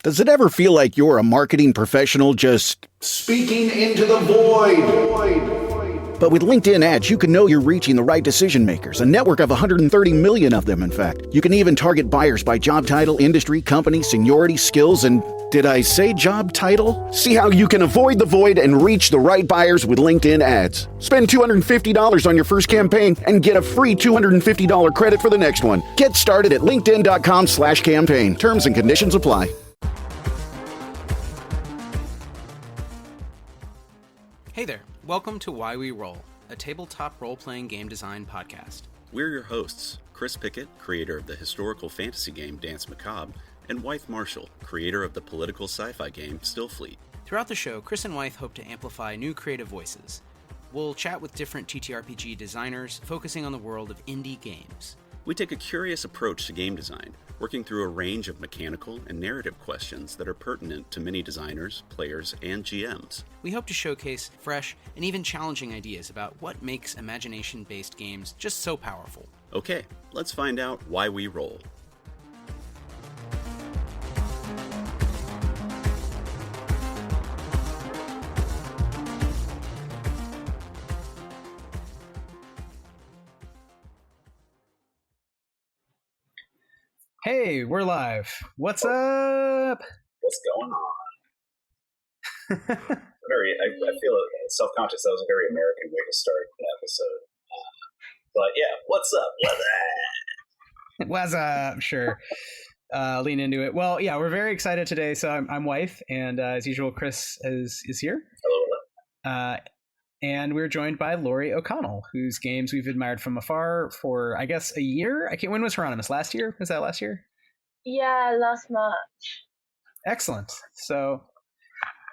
Does it ever feel like you're a marketing professional just speaking into the void? But with LinkedIn ads, you can know you're reaching the right decision makers, a network of 130 million of them, in fact. You can even target buyers by job title, industry, company, seniority, skills, and did I say job title? See how you can avoid the void and reach the right buyers with LinkedIn ads. Spend $250 on your first campaign and get a free $250 credit for the next one. Get started at linkedin.com/campaign. Terms and conditions apply. Hey there, welcome to Why We Roll, a tabletop role-playing game design podcast. We're your hosts, Chris Pickett, creator of the historical fantasy game Dance Macabre, and Wythe Marshall, creator of the political sci-fi game Stillfleet. Throughout the show, Chris and Wythe hope to amplify new creative voices. We'll chat with different TTRPG designers, focusing on the world of indie games. We take a curious approach to game design, working through a range of mechanical and narrative questions that are pertinent to many designers, players, and GMs. We hope to showcase fresh and even challenging ideas about what makes imagination-based games just so powerful. Okay, let's find out why we roll. Hey, we're live. What's up? What's going on? I feel self-conscious. That was a very American way to start an episode. But yeah, what's up? What's up? Sure. Lean into it. Well, yeah, we're very excited today. So I'm Wythe, and as usual, Chris is here. Hello. And we're joined by Laurie O'Connell, whose games we've admired from afar for, I guess, a year. When was Hieronymus? Last year? Was that last year? Yeah, last March. Excellent. So,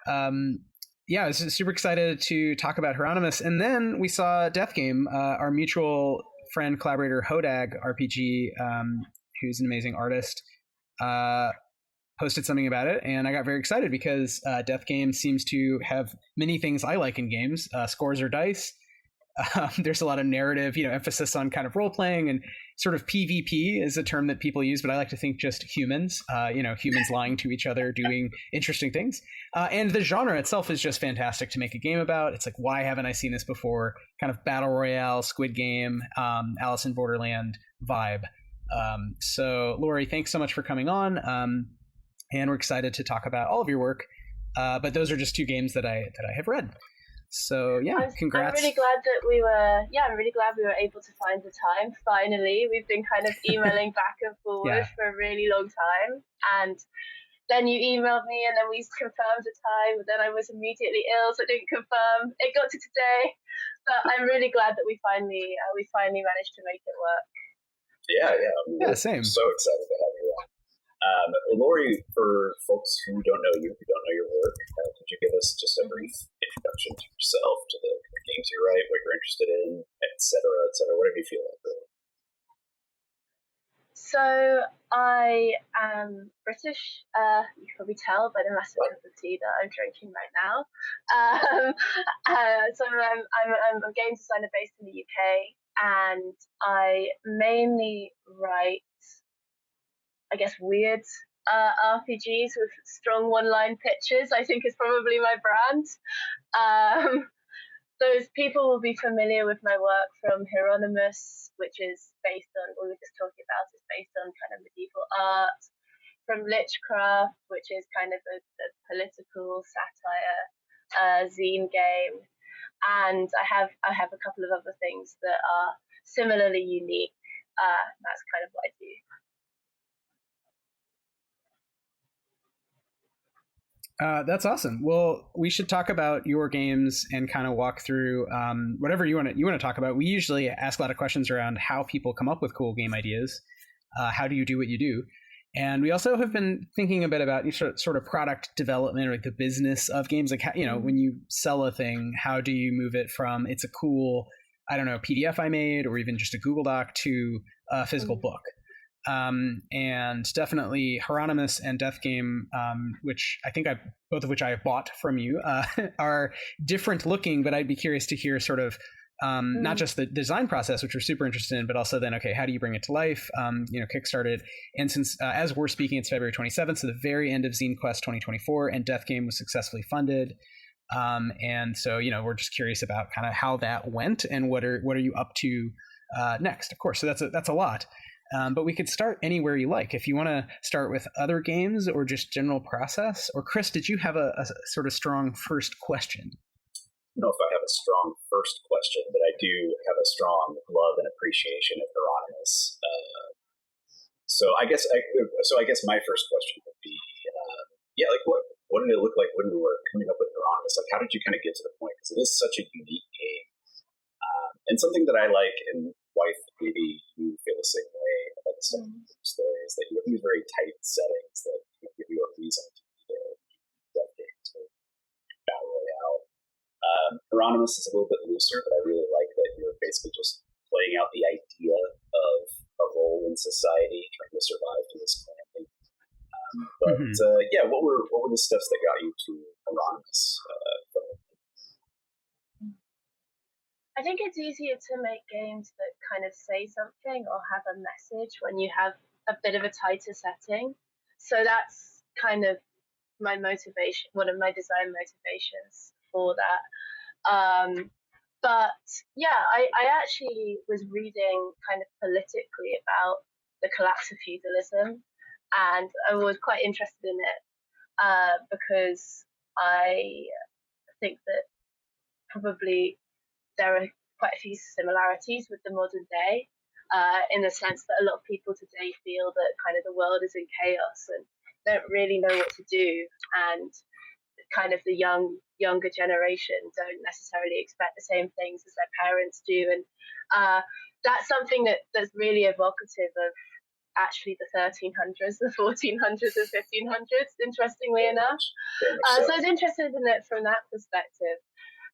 yeah, I was super excited to talk about Hieronymus. And then we saw Death Game, our mutual friend, collaborator, Hodag RPG, who's an amazing artist, posted something about it, and I got very excited because Death Game seems to have many things I like in games. Scores or dice. There's a lot of narrative, emphasis on kind of role playing, and sort of PvP is a term that people use, but I like to think just humans. Humans lying to each other, doing interesting things. And the genre itself is just fantastic to make a game about. It's like, why haven't I seen this before? Kind of battle royale, Squid Game, Alice in Borderland vibe. So, Laurie, thanks so much for coming on. And we're excited to talk about all of your work. But those are just two games that I have read. So yeah, congrats. I'm really glad we were able to find the time. Finally, we've been kind of emailing back and forward for a really long time, and then you emailed me, and then we confirmed the time. But then I was immediately ill, so I didn't confirm. It got to today, but I'm really glad that we finally managed to make it work. Yeah. Same. So excited to have you on. Laurie, for folks who don't know you, who don't know your work, could you give us just a brief introduction to yourself, to the games you write, what you're interested in, et cetera, whatever you feel like, really? So I am British. You can probably tell by the massive cup of tea that I'm drinking right now. So I'm a game designer based in the UK, and I mainly write, I guess, weird RPGs with strong one-line pitches, I think, is probably my brand. Those people will be familiar with my work from Hieronymus, which is based on, what we were just talking about, is based on kind of medieval art. From Lichcraft, which is kind of a political satire zine game. And I have a couple of other things that are similarly unique. That's kind of what I do. That's awesome. Well, we should talk about your games and kind of walk through whatever you want to talk about. We usually ask a lot of questions around how people come up with cool game ideas. How do you do what you do? And we also have been thinking a bit about sort of product development, or like the business of games. Like, when you sell a thing, how do you move it from it's a cool, PDF I made, or even just a Google Doc, to a physical book? And definitely Hieronymus and Death Game, which I think both of which I have bought from you, are different looking, but I'd be curious to hear sort of not just the design process, which we're super interested in, but also then, okay, how do you bring it to life? Kickstarted. And since, as we're speaking, it's February 27th, so the very end of Zine Quest 2024, and Death Game was successfully funded. And so, we're just curious about kind of how that went and what are you up to next, of course. So that's a lot. But we could start anywhere you like. If you want to start with other games or just general process, or Chris, did you have a sort of strong first question? I don't know if I have a strong first question, but I do have a strong love and appreciation of Hieronymus. So I guess my first question would be, what did it look like when we were coming up with Hieronymus? Like, how did you kind of get to the point? Because it is such a unique game, and something that I like, and wife, maybe you feel the same way about the stuff there, is that you have these very tight settings that give you a reason to be there. That game to battle royale. Hieronymus is a little bit looser, but I really like that you're basically just playing out the idea of a role in society, trying to survive through this calamity. What were the steps that got you to Hieronymus? I think it's easier to make games that kind of say something or have a message when you have a bit of a tighter setting. So that's kind of my motivation, one of my design motivations for that. I actually was reading kind of politically about the collapse of feudalism, and I was quite interested in it because I think that probably there are quite a few similarities with the modern day, in the sense that a lot of people today feel that kind of the world is in chaos and don't really know what to do, and kind of the younger generation don't necessarily expect the same things as their parents do, and that's something that's really evocative of actually the 1300s, the 1400s, and 1500s, interestingly enough. So I was interested in it from that perspective.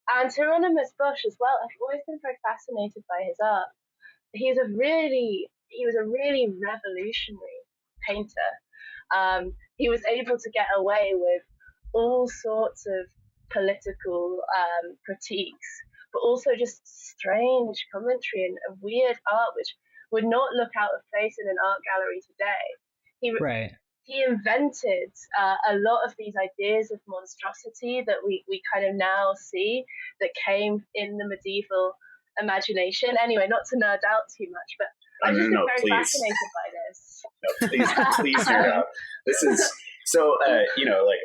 And Hieronymus Bosch as well, I've always been very fascinated by his art. He was a really revolutionary painter. He was able to get away with all sorts of political critiques, but also just strange commentary and weird art, which would not look out of place in an art gallery today. He invented a lot of these ideas of monstrosity that we kind of now see that came in the medieval imagination. Anyway, not to nerd out too much, but I've just been very fascinated by this. No, please nerd out. This is so,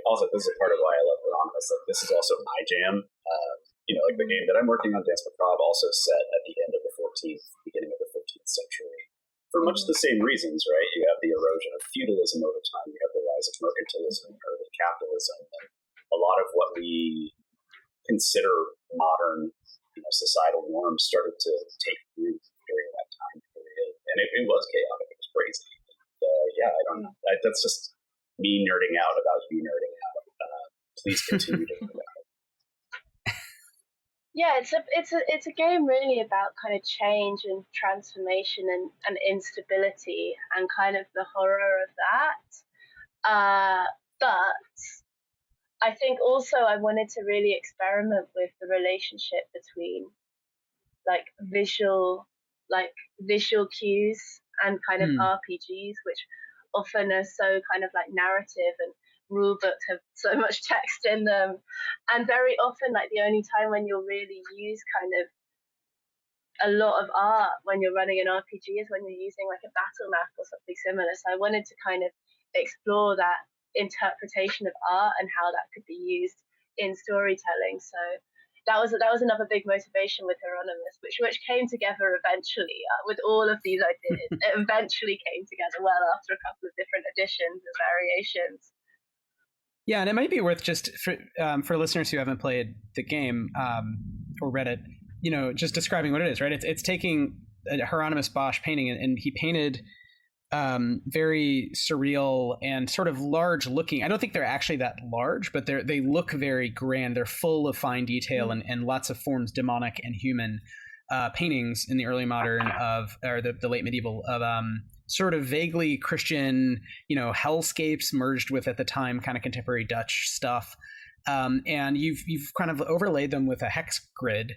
also this is part of why I love Hieronymus. Like, this is also my jam. The game that I'm working on, Dance Macabre, also set at the end of the 14th, beginning of the 15th century. For much the same reasons, right? You have the erosion of feudalism over time. You have the rise of mercantilism, early capitalism, and a lot of what we consider modern, societal norms started to take root during that time period, and it was chaotic. It was crazy. I don't know. That's just me nerding out about you nerding out. Please continue to nerd out. Yeah, it's a game really about kind of change and transformation and instability and kind of the horror of that. But I think also I wanted to really experiment with the relationship between visual cues and kind of RPGs, which often are so kind of like narrative, and rule books have so much text in them, and very often the only time when you'll really use kind of a lot of art when you're running an RPG is when you're using a battle map or something similar. So I wanted to kind of explore that interpretation of art and how that could be used in storytelling. So that was another big motivation with Hieronymus, which came together eventually with all of these ideas. It eventually came together well after a couple of different editions and variations. Yeah, and it might be worth just for listeners who haven't played the game or read it, just describing what it is, right? It's taking a Hieronymus Bosch painting, and he painted very surreal and sort of large looking. I don't think they're actually that large, but they look very grand. They're full of fine detail and lots of forms, demonic and human paintings in the early modern or the late medieval of sort of vaguely Christian, hellscapes merged with at the time kind of contemporary Dutch stuff. And you've kind of overlaid them with a hex grid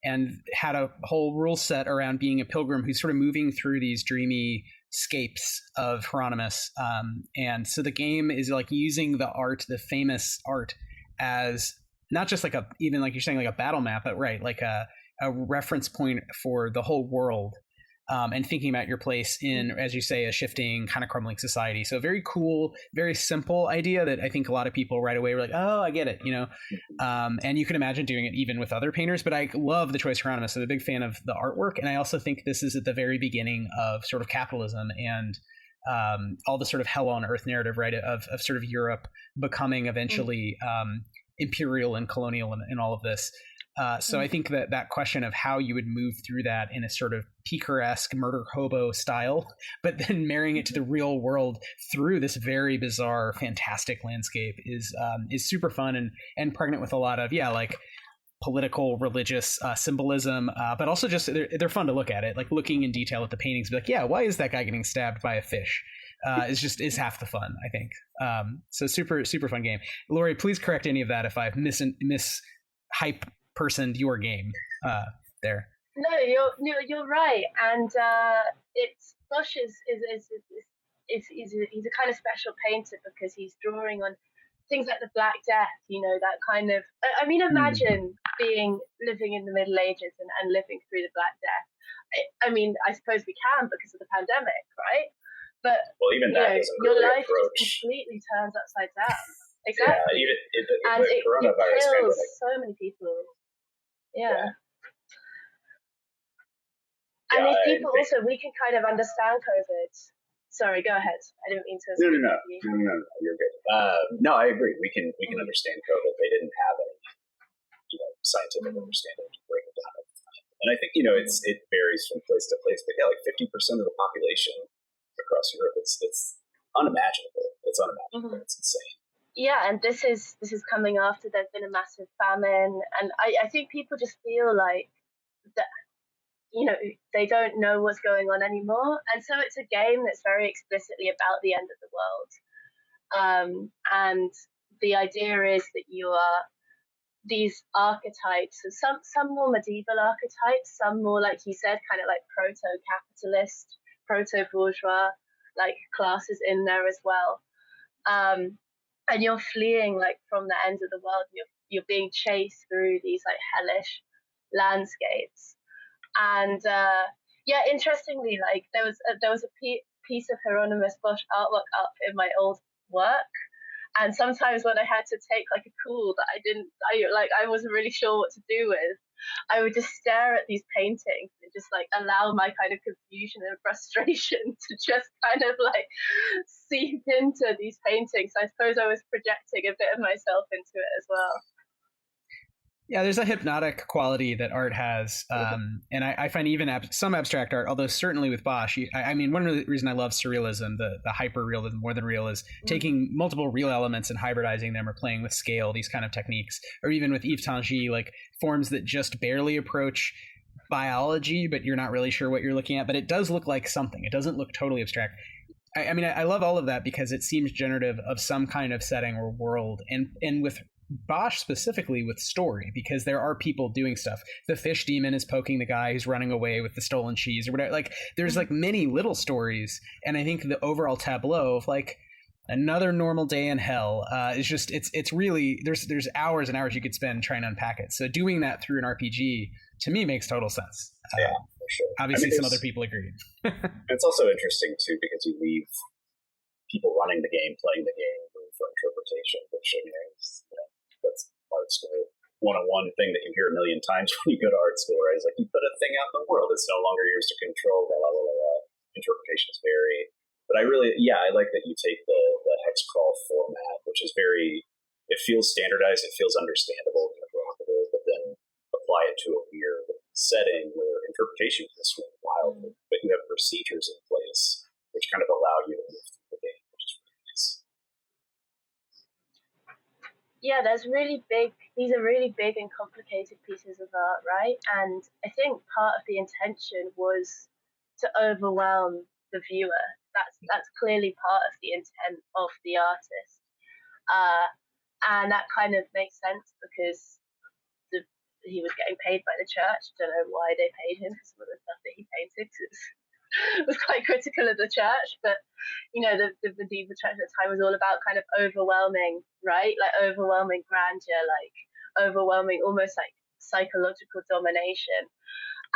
and had a whole rule set around being a pilgrim who's sort of moving through these dreamy scapes of Hieronymus. And so the game is like using the art, the famous art, as not just like even like you're saying, like a battle map, but right, like a reference point for the whole world. And thinking about your place in, as you say, a shifting, kind of crumbling society. So very cool, very simple idea that I think a lot of people right away were like, oh, I get it, and you can imagine doing it even with other painters. But I love the choice of Hieronymus. I'm a big fan of the artwork. And I also think this is at the very beginning of sort of capitalism and all the sort of hell on earth narrative, right, of sort of Europe becoming eventually imperial and colonial and all of this. So I think that question of how you would move through that in a sort of picaresque murder hobo style, but then marrying it to the real world through this very bizarre, fantastic landscape is super fun and pregnant with a lot of, like political, religious symbolism, but also just they're fun to look at it, like looking in detail at the paintings, be like, why is that guy getting stabbed by a fish? Is half the fun, I think. So super, super fun game. Laurie, please correct any of that if I've hype personed your game there. No, you're right, and it's Bosch is he's a kind of special painter because he's drawing on things like the Black Death, that kind of. I mean, imagine living in the Middle Ages and living through the Black Death. I mean, I suppose we can because of the pandemic, right? But even that doesn't your really life approach. just completely turns upside down. Exactly, and it kills so many people. Yeah. And these people also, we can kind of understand COVID. Sorry, go ahead. I didn't mean to. No, you're good. No, I agree. We can understand COVID. They didn't have any, scientific understanding to break it down at the time. And I think it varies from place to place. But like 50% of the population across Europe, it's unimaginable. It's unimaginable. It's insane. Yeah, and this is coming after there's been a massive famine, and I think people just feel like that, they don't know what's going on anymore, and so it's a game that's very explicitly about the end of the world, and the idea is that you are these archetypes, so some more medieval archetypes, some more, like you said, kind of like proto-capitalist, proto-bourgeois, like classes in there as well. And you're fleeing like from the end of the world. You're being chased through these like hellish landscapes. And interestingly, like there was a piece of Hieronymus Bosch artwork up in my old work. And sometimes when I had to take like a call that I wasn't really sure what to do with, I would just stare at these paintings and just like allow my kind of confusion and frustration to just kind of like seep into these paintings. I suppose I was projecting a bit of myself into it as well. Yeah, there's a hypnotic quality that art has, and I find even some abstract art, although certainly with Bosch, I mean, one of the reasons I love surrealism, the hyper realism, more than real, is taking multiple real elements and hybridizing them or playing with scale, these kind of techniques, or even with Yves Tanguy, like forms that just barely approach biology, but you're not really sure what you're looking at, but it does look like something. It doesn't look totally abstract. I mean, I love all of that because it seems generative of some kind of setting or world, and with Bosch specifically with story, because there are people doing stuff. The fish demon is poking the guy who's running away with the stolen cheese or whatever. Like there's like many little stories, and I think the overall tableau of like another normal day in hell is just it's really there's hours and hours you could spend trying to unpack it. So doing that through an RPG to me makes total sense. Yeah, for sure. Obviously, some other people agreed. It's also interesting too because you leave people running the game, playing the game, room for interpretation, which that's art school 101 thing that you hear a million times when you go to art school, right? It's like you put a thing out in the world, it's no longer yours to control, blah, blah, blah, blah. Interpretations vary. But I like that you take the hex crawl format, which is it feels standardized, it feels understandable, interoperable, but then apply it to a weird setting where interpretation can swing wildly, but you have procedures in place which kind of allow you to move through the game, which is really nice. Yeah, these are really big and complicated pieces of art, right? And I think part of the intention was to overwhelm the viewer. That's clearly part of the intent of the artist. And that kind of makes sense because he was getting paid by the church. Don't know why they paid him for some of the stuff that he painted. Was quite critical of the church, but the medieval church at the time was all about kind of overwhelming, right? Like overwhelming grandeur, like overwhelming, almost like psychological domination.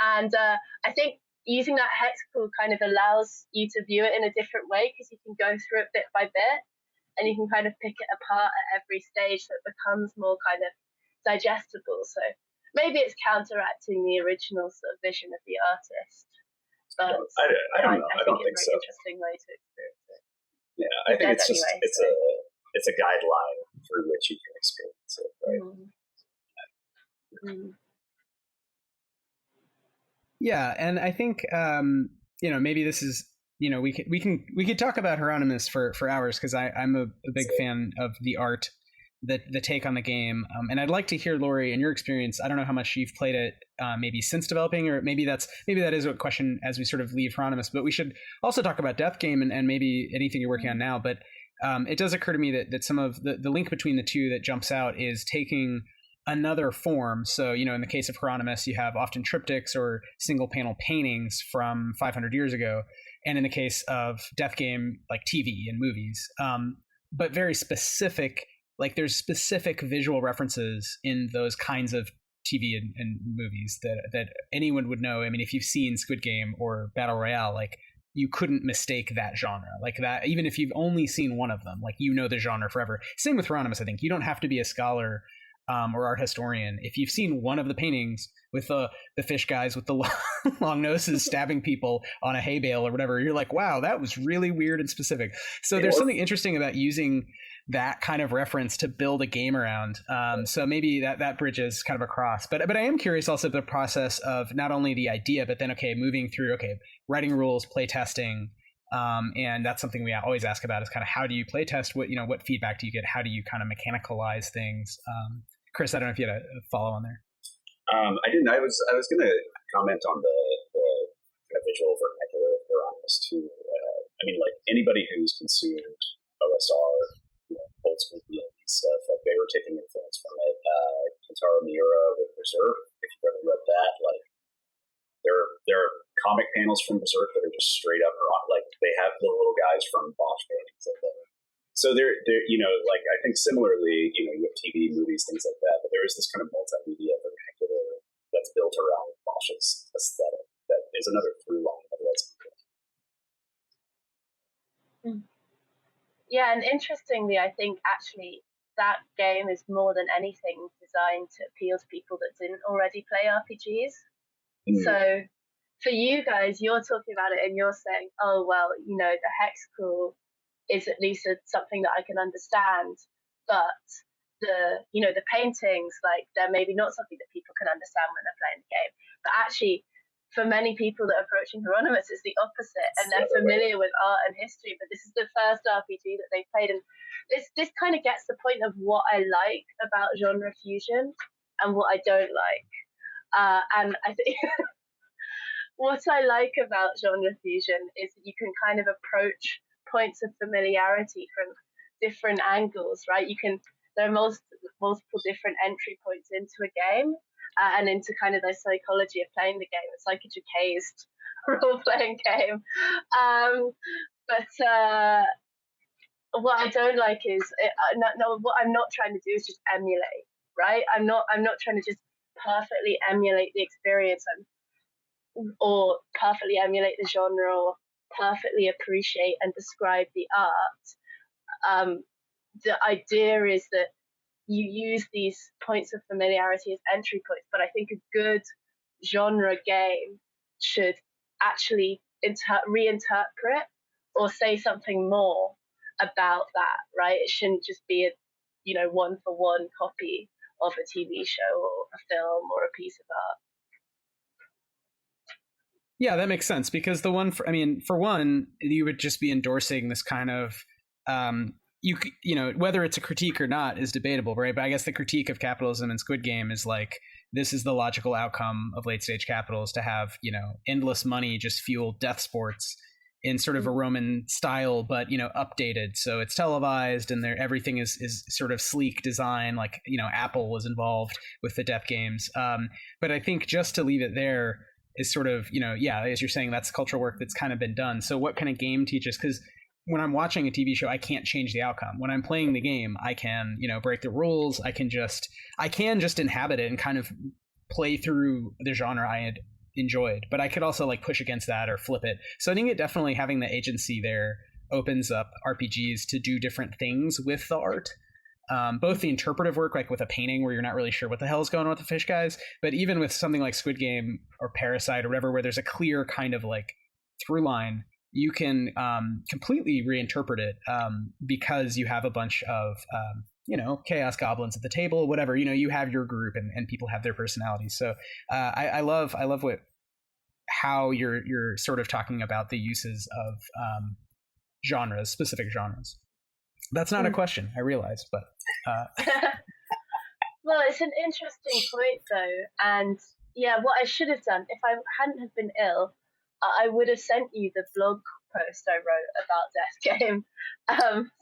And I think using that hex tool kind of allows you to view it in a different way, because you can go through it bit by bit and you can kind of pick it apart at every stage, so it becomes more kind of digestible. So maybe it's counteracting the original sort of vision of the artist. But I don't know. I don't think it's a so. very interesting way to experience it. Yeah, I think it's just it's a guideline through which you can experience it, right? Mm-hmm. Yeah, and I think maybe this is we could talk about Hieronymus for hours, because I'm a big fan of the art, the take on the game, and I'd like to hear, Laurie, in your experience. I don't know how much you've played it, maybe since developing, or maybe that is a question as we sort of leave Hieronymus. But we should also talk about Death Game and maybe anything you're working on now. But it does occur to me that some of the link between the two that jumps out is taking another form. So, in the case of Hieronymus, you have often triptychs or single panel paintings from 500 years ago. And in the case of Death Game, like TV and movies, but very specific, like there's specific visual references in those kinds of TV and movies that anyone would know. I mean, if you've seen Squid Game or Battle Royale, like you couldn't mistake that genre like that, even if you've only seen one of them, like the genre forever. Same with Hieronymus. I think you don't have to be a scholar or art historian. If you've seen one of the paintings with the fish guys with the long noses stabbing people on a hay bale or whatever, you're like, wow, that was really weird and specific. So there's something interesting about using that kind of reference to build a game around. So maybe that bridges kind of across. But I am curious also the process of not only the idea, but then, moving through, writing rules, play testing. And that's something we always ask about, is kind of how do you play test? What feedback do you get? How do you kind of mechanicalize things? Chris, I don't know if you had a follow on there. I didn't. I was going to comment on the kind of visual vernacular of Hieronymus too. I mean, like anybody who's consumed OSR, old school D&D stuff, like they were taking influence from it. Kentaro Miura with Berserk, if you've ever read that, like there are comic panels from Berserk that are just straight up, like they have the little guys from Bosch paintings of them. So they're like I think similarly, you have TV, movies, things like that, but there is this kind of multimedia vernacular that's built around Bosch's aesthetic that is another through line of that's Yeah, and interestingly, I think actually that game is more than anything designed to appeal to people that didn't already play RPGs. So for you guys, you're talking about it and you're saying, oh, well, the hex crawl is at least something that I can understand, but the paintings, like they're maybe not something that people can understand when they're playing the game. But actually, for many people that are approaching Hieronymus, it's the opposite, and they're familiar with art and history, but this is the first RPG that they've played, and this kind of gets the point of what I like about genre fusion and what I don't like. And I think what I like about genre fusion is that you can kind of approach points of familiarity from different angles, right? There are multiple different entry points into a game and into kind of the psychology of playing the game. It's like a Jacazed role-playing game. But what I don't like is what I'm not trying to do is just emulate, right? I'm not trying to just perfectly emulate the experience or perfectly emulate the genre or perfectly appreciate and describe the art. The idea is that you use these points of familiarity as entry points, but I think a good genre game should actually reinterpret or say something more about that, right? It shouldn't just be a one-for-one copy of a TV show or a film or a piece of art. Yeah, that makes sense, because for one, you would just be endorsing this kind of, whether it's a critique or not is debatable, right? But I guess the critique of capitalism in Squid Game is like, this is the logical outcome of late stage capital, is to have, endless money just fuel death sports. in sort of a Roman style, but updated. So it's televised, and everything is sort of sleek design. Like Apple was involved with the Death games. But I think just to leave it there is sort of as you're saying, that's cultural work that's kind of been done. So what can a game teach us? Because when I'm watching a TV show, I can't change the outcome. When I'm playing the game, I can break the rules. I can just inhabit it and kind of play through the genre I had enjoyed, but I could also like push against that or flip it. So I think it definitely, having the agency there, opens up RPGs to do different things with the art. Both the interpretive work, like with a painting where you're not really sure what the hell is going on with the fish guys, but even with something like Squid Game or Parasite or whatever, where there's a clear kind of like through line, you can completely reinterpret it because you have a bunch of chaos goblins at the table, whatever. You have your group, and people have their personalities. So I love how you're sort of talking about the uses of genres, specific genres. That's not a question, I realize, but well, it's an interesting point though, and yeah, what I should have done if I hadn't have been ill, I would have sent you the blog post I wrote about Death Game,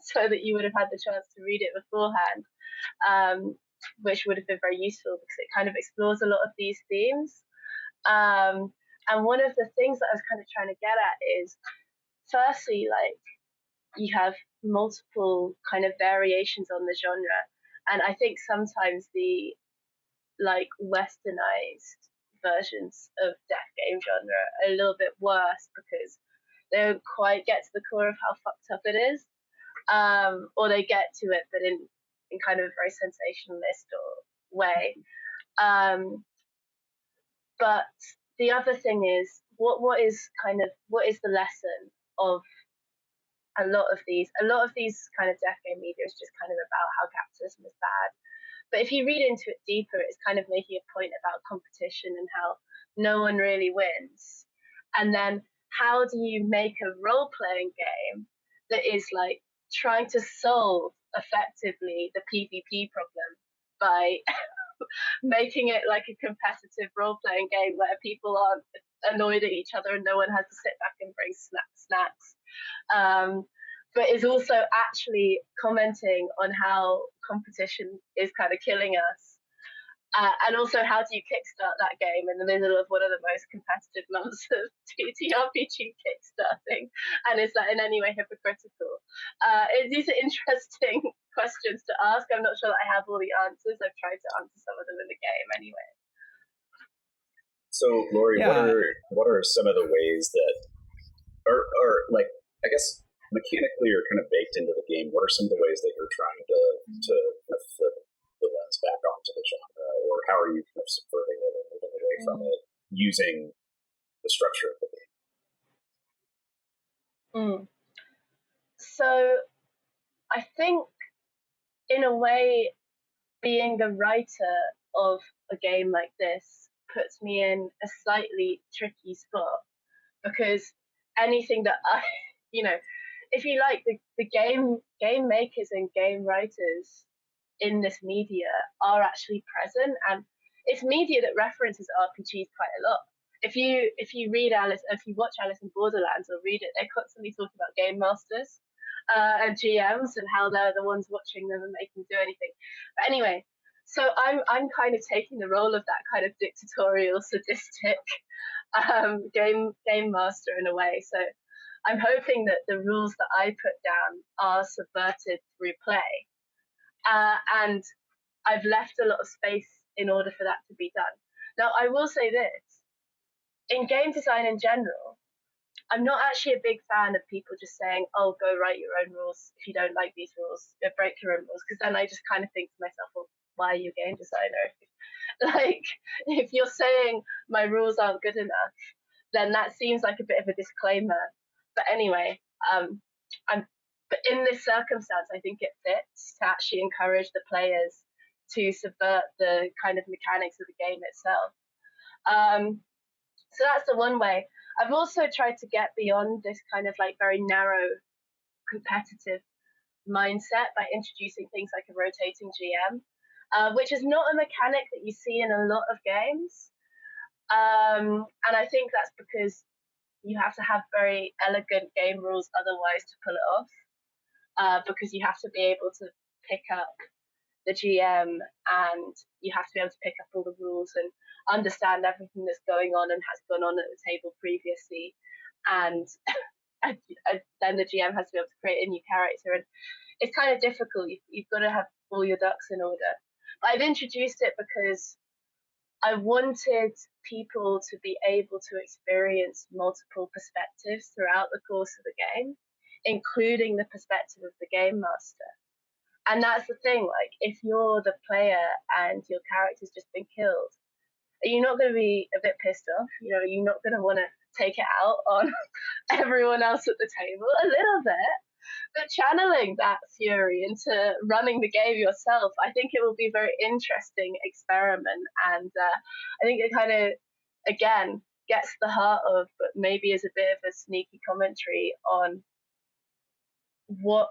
so that you would have had the chance to read it beforehand, which would have been very useful because it kind of explores a lot of these themes. And one of the things that I was kind of trying to get at is, firstly, like, you have multiple kind of variations on the genre, and I think sometimes the like westernized versions of Death Game genre are a little bit worse because they don't quite get to the core of how fucked up it is, or they get to it but in kind of a very sensationalist or way. But the other thing is, what is the lesson of a lot of these kind of Death Game media is just kind of about how capitalism is bad. But if you read into it deeper, it's kind of making a point about competition and how no one really wins. And then how do you make a role-playing game that is like trying to solve effectively the PvP problem by making it like a competitive role-playing game where people aren't annoyed at each other and no one has to sit back and bring snacks. But is also actually commenting on how competition is kind of killing us. And also, how do you kickstart that game in the middle of one of the most competitive months of TTRPG kickstarting? And is that in any way hypocritical? These are interesting questions to ask. I'm not sure that I have all the answers. I've tried to answer some of them in the game anyway. So, Laurie, what are some of the ways that, or like, I guess, mechanically or kind of baked into the game, what are some of the ways that you're trying to kind of flip the lens back onto the genre, or how are you kind of subverting it or moving away from it using the structure of the game? So I think, in a way, being the writer of a game like this puts me in a slightly tricky spot, because anything that if you like, the game makers and game writers in this media are actually present, and it's media that references RPGs quite a lot. If you watch Alice in Borderlands or read it, they're constantly talking about game masters and GMs and how they're the ones watching them and making them do anything. But anyway, so I'm kind of taking the role of that kind of dictatorial, sadistic game master in a way. So I'm hoping that the rules that I put down are subverted through play. And I've left a lot of space in order for that to be done. Now, I will say this. In game design in general, I'm not actually a big fan of people just saying, oh, go write your own rules. If you don't like these rules, break your own rules. Because then I just kind of think to myself, well, why are you a game designer? Like, if you're saying my rules aren't good enough, then that seems like a bit of a disclaimer. But anyway, but in this circumstance, I think it fits to actually encourage the players to subvert the kind of mechanics of the game itself. So that's the one way. I've also tried to get beyond this kind of like very narrow competitive mindset by introducing things like a rotating GM, which is not a mechanic that you see in a lot of games. And I think that's because you have to have very elegant game rules otherwise to pull it off, because you have to be able to pick up the GM, and you have to be able to pick up all the rules and understand everything that's going on and has gone on at the table previously, and then the GM has to be able to create a new character, and it's kind of difficult. You've got to have all your ducks in order. But I've introduced it because I wanted people to be able to experience multiple perspectives throughout the course of the game, including the perspective of the game master. And that's the thing, like, if you're the player and your character's just been killed, you're not going to be a bit pissed off. You know, you're not going to want to take it out on everyone else at the table, a little bit. But channeling that fury into running the game yourself, I think it will be a very interesting experiment. And I think it kind of, again, gets the heart of, but maybe is a bit of a sneaky commentary on what,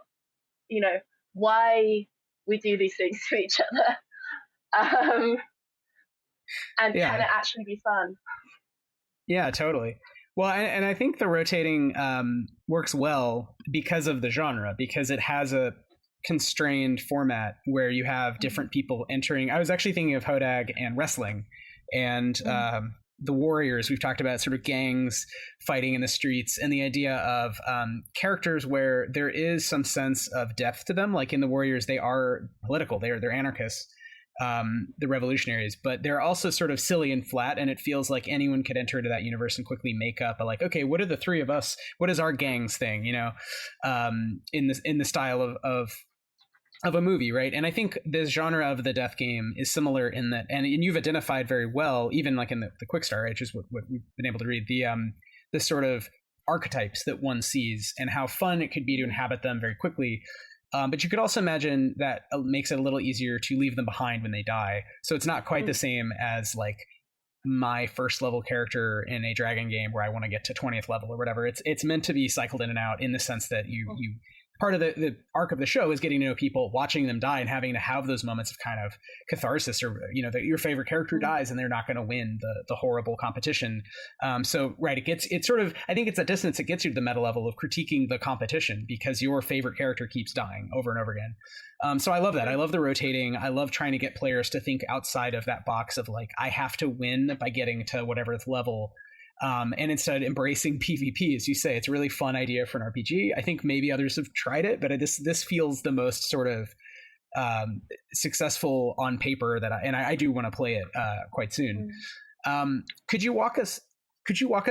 you know, why we do these things to each other. And can it actually be fun? Yeah, totally. Well, and I think the rotating works well because of the genre, because it has a constrained format where you have different people entering. I was actually thinking of Hodag and wrestling, and the Warriors. We've talked about sort of gangs fighting in the streets, and the idea of characters where there is some sense of depth to them. Like in the Warriors, they are political. They're anarchists. The revolutionaries, but they're also sort of silly and flat, and it feels like anyone could enter into that universe and quickly make up a, like, okay, what are the three of us, what is our gangs thing, you know, in the style of a movie, right? And I think this genre of the death game is similar in that, and you've identified very well, even like in the quick start, which is what we've been able to read, the sort of archetypes that one sees and how fun it could be to inhabit them very quickly. But you could also imagine that makes it a little easier to leave them behind when they die. So it's not quite the same as like my first level character in a dragon game where I want to get to 20th level or whatever. It's meant to be cycled in and out in the sense that you part of the arc of the show is getting to know people, watching them die, and having to have those moments of kind of catharsis, or, you know, that your favorite character dies and they're not going to win the horrible competition. So right, it's sort of, I think it's a distance that gets you to the meta level of critiquing the competition because your favorite character keeps dying over and over again. So I love that. I love the rotating. I love trying to get players to think outside of that box of like, I have to win by getting to whatever level. And instead embracing PvP, as you say. It's a really fun idea for an RPG. I think maybe others have tried it, but this feels the most sort of successful on paper that I do want to play it quite soon. Could you walk us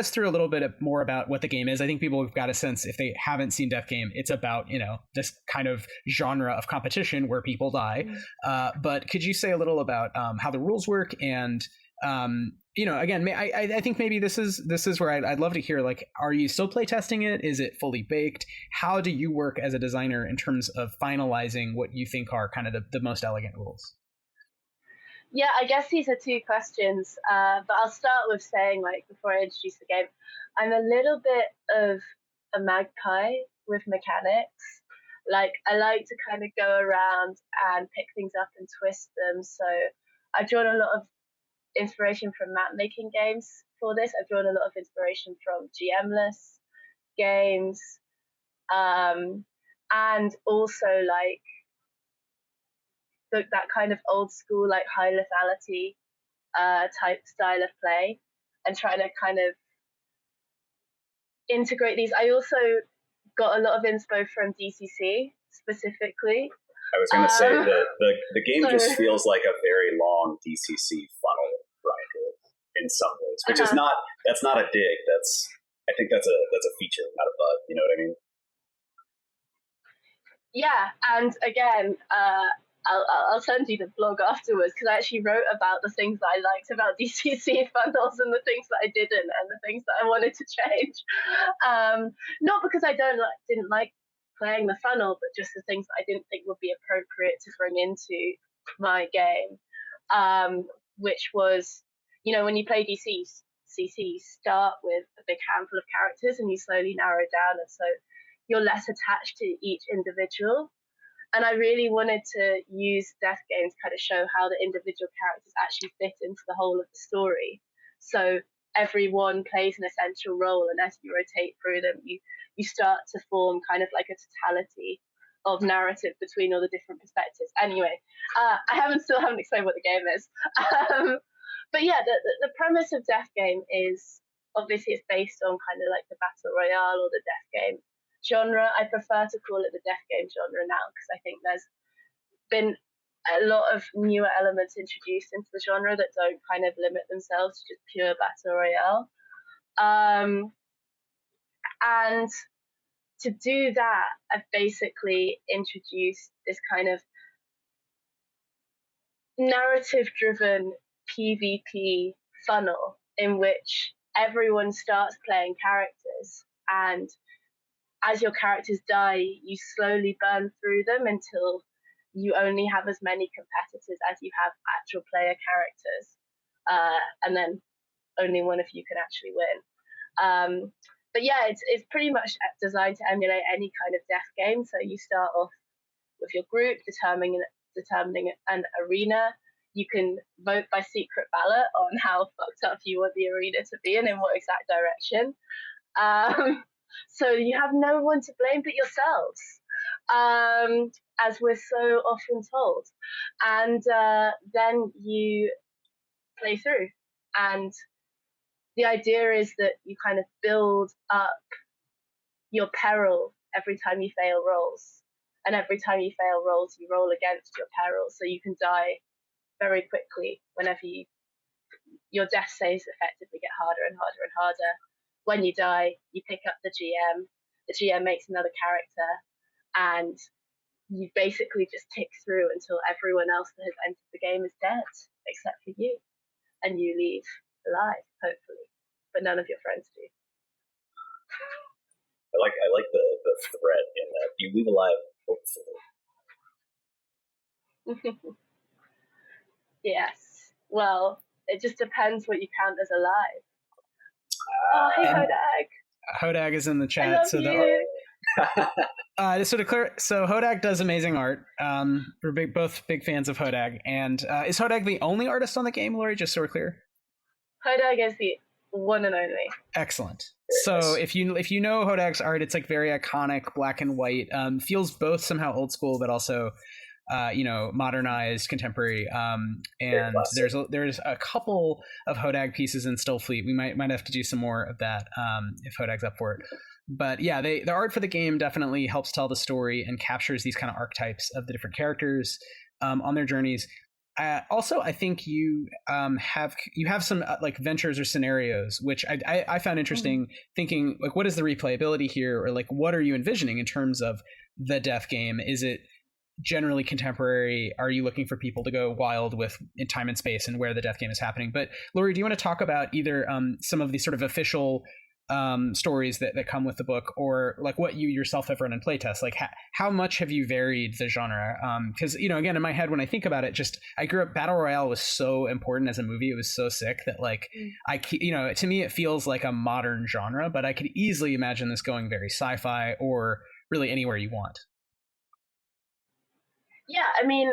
through a little bit more about what the game is? I think people have got a sense, if they haven't seen Death Game, it's about, you know, this kind of genre of competition where people die. But could you say a little about how the rules work and you know, again, I think maybe this is where I'd love to hear, like, are you still playtesting it? Is it fully baked? How do you work as a designer in terms of finalizing what you think are kind of the most elegant rules? Yeah, I guess these are two questions, but I'll start with saying, like, before I introduce the game, I'm a little bit of a magpie with mechanics. Like, I like to kind of go around and pick things up and twist them. So I've drawn a lot of inspiration from map making games for this. I've drawn a lot of inspiration from GM-less games, and also like that kind of old school, like high lethality type style of play, and trying to kind of integrate these. I also got a lot of inspo from DCC specifically. I was going to say that the game just feels like a very long DCC funnel grinder in some ways, which is not, that's not a dig. I think that's a feature, not a bug. You know what I mean? Yeah, and again, I'll send you the blog afterwards, because I actually wrote about the things that I liked about DCC funnels and the things that I didn't, and the things that I wanted to change. Not because I didn't like playing the funnel, but just the things that I didn't think would be appropriate to bring into my game, which was, you know, when you play DCC, you start with a big handful of characters and you slowly narrow down, and so you're less attached to each individual. And I really wanted to use Death Game to kind of show how the individual characters actually fit into the whole of the story. So everyone plays an essential role, and as you rotate through them, you start to form kind of like a totality of narrative between all the different perspectives. Anyway, I still haven't explained what the game is. But yeah, the premise of Death Game is obviously it's based on kind of like the battle royale or the death game genre. I prefer to call it the death game genre now because I think there's been a lot of newer elements introduced into the genre that don't kind of limit themselves to just pure battle royale. And to do that, I've basically introduced this kind of narrative-driven PvP funnel in which everyone starts playing characters, and as your characters die, you slowly burn through them until you only have as many competitors as you have actual player characters, and then only one of you can actually win. But yeah, it's pretty much designed to emulate any kind of death game. So you start off with your group determining an arena. You can vote by secret ballot on how fucked up you want the arena to be and in what exact direction. So you have no one to blame but yourselves, as we're so often told. And then you play through. And the idea is that you kind of build up your peril every time you fail rolls. And every time you fail rolls, you roll against your peril. So you can die very quickly whenever your death saves effectively get harder and harder and harder. When you die, you pick up the GM. The GM makes another character, and you basically just tick through until everyone else that has entered the game is dead, except for you, and you leave alive, hopefully, but none of your friends do. I like the thread in that you leave alive, hopefully. Yes. Well, it just depends what you count as alive. Oh, hey, Hodag. Hodag is in the chat. I love so you. Just to clear, so Hodag does amazing art. We're both big fans of Hodag. And is Hodag the only artist on the game, Laurie? Just so we're clear. Hodag is the one and only. Excellent. So if you know Hodag's art, it's like very iconic, black and white. Feels both somehow old school, but also modernized, contemporary. And there's a couple of Hodag pieces in Still Fleet. We might have to do some more of that if Hodag's up for it. But yeah, the art for the game definitely helps tell the story and captures these kind of archetypes of the different characters on their journeys. Also, I think you have some like ventures or scenarios, which I found interesting. Thinking like, what is the replayability here, or like, what are you envisioning in terms of the death game? Is it generally contemporary? Are you looking for people to go wild with in time and space and where the death game is happening? But Laurie, do you want to talk about either some of the sort of official stories that come with the book, or like what you yourself have run in playtests? Like how much have you varied the genre? Because again, in my head when I think about it, just I grew up, battle royale was so important as a movie. It was so sick that like to me it feels like a modern genre, but I could easily imagine this going very sci-fi or really anywhere you want. Yeah, I mean,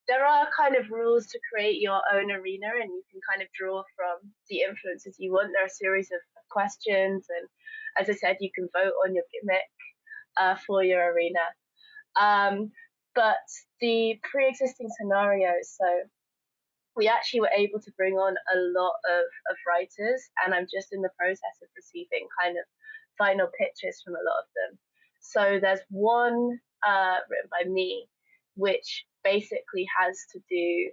there are kind of rules to create your own arena, and you can kind of draw from the influences you want. There are a series of questions, and as I said, you can vote on your gimmick for your arena. But the pre-existing scenarios, so we actually were able to bring on a lot of writers, and I'm just in the process of receiving kind of final pitches from a lot of them. So there's one written by me, which basically has to do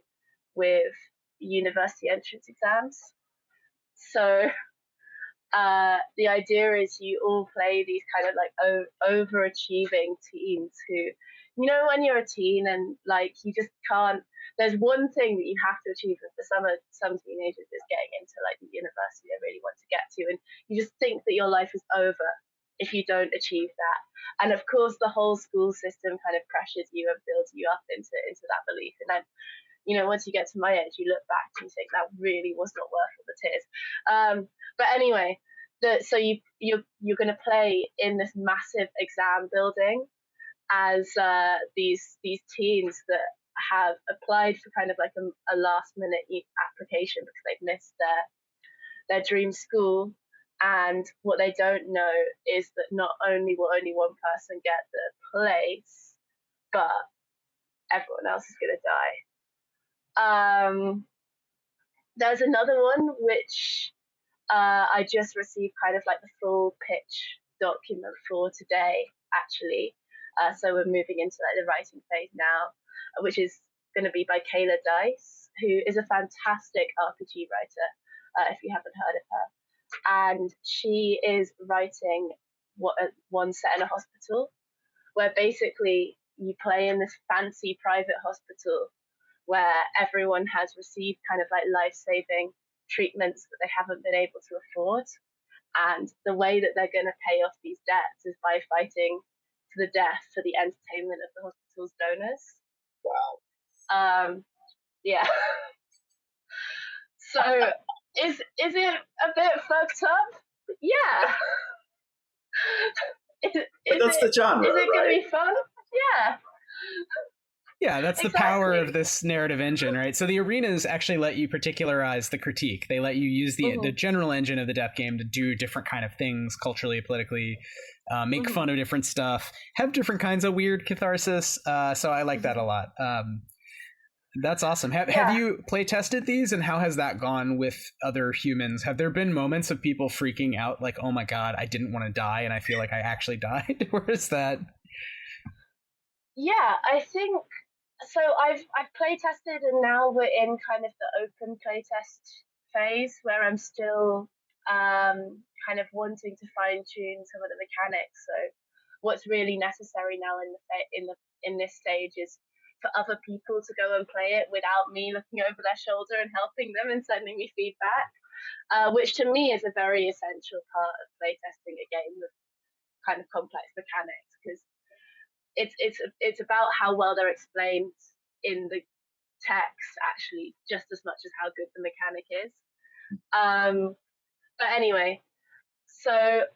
with university entrance exams. So the idea is you all play these kind of like overachieving teens who, when you're a teen and like you just can't, there's one thing that you have to achieve, and for some teenagers is getting into like the university they really want to get to, and you just think that your life is over if you don't achieve that. And of course the whole school system kind of pressures you and builds you up into that belief. And then, once you get to my age, you look back and you think that really was not worth all the tears. But anyway, so you're going to play in this massive exam building as these teens that have applied for kind of like a last minute application because they've missed their dream school. And what they don't know is that not only will only one person get the place, but everyone else is going to die. There's another one which I just received kind of like the full pitch document for today, actually. So we're moving into like the writing phase now, which is going to be by Kayla Dice, who is a fantastic RPG writer, if you haven't heard of her. And she is writing one set in a hospital, where basically you play in this fancy private hospital where everyone has received kind of like life-saving treatments that they haven't been able to afford. And the way that they're going to pay off these debts is by fighting to the death for the entertainment of the hospital's donors. Wow. Yeah. So is it a bit fucked up? Yeah. But that's the genre, Is it right? going to be fun? Yeah. Yeah, that's the power of this narrative engine, right? So the arenas actually let you particularize the critique. They let you use the general engine of the death game to do different kind of things culturally, politically, make fun of different stuff, have different kinds of weird catharsis. So I like that a lot. That's awesome. Have you play tested these, and how has that gone with other humans? Have there been moments of people freaking out like, oh my God, I didn't want to die and I feel like I actually died? Where is that? Yeah, I think so. I've play tested, and now we're in kind of the open playtest phase where I'm still kind of wanting to fine tune some of the mechanics. So what's really necessary now in this stage is for other people to go and play it without me looking over their shoulder and helping them and sending me feedback, which to me is a very essential part of playtesting a game with kind of complex mechanics, because it's about how well they're explained in the text, actually, just as much as how good the mechanic is. But anyway, so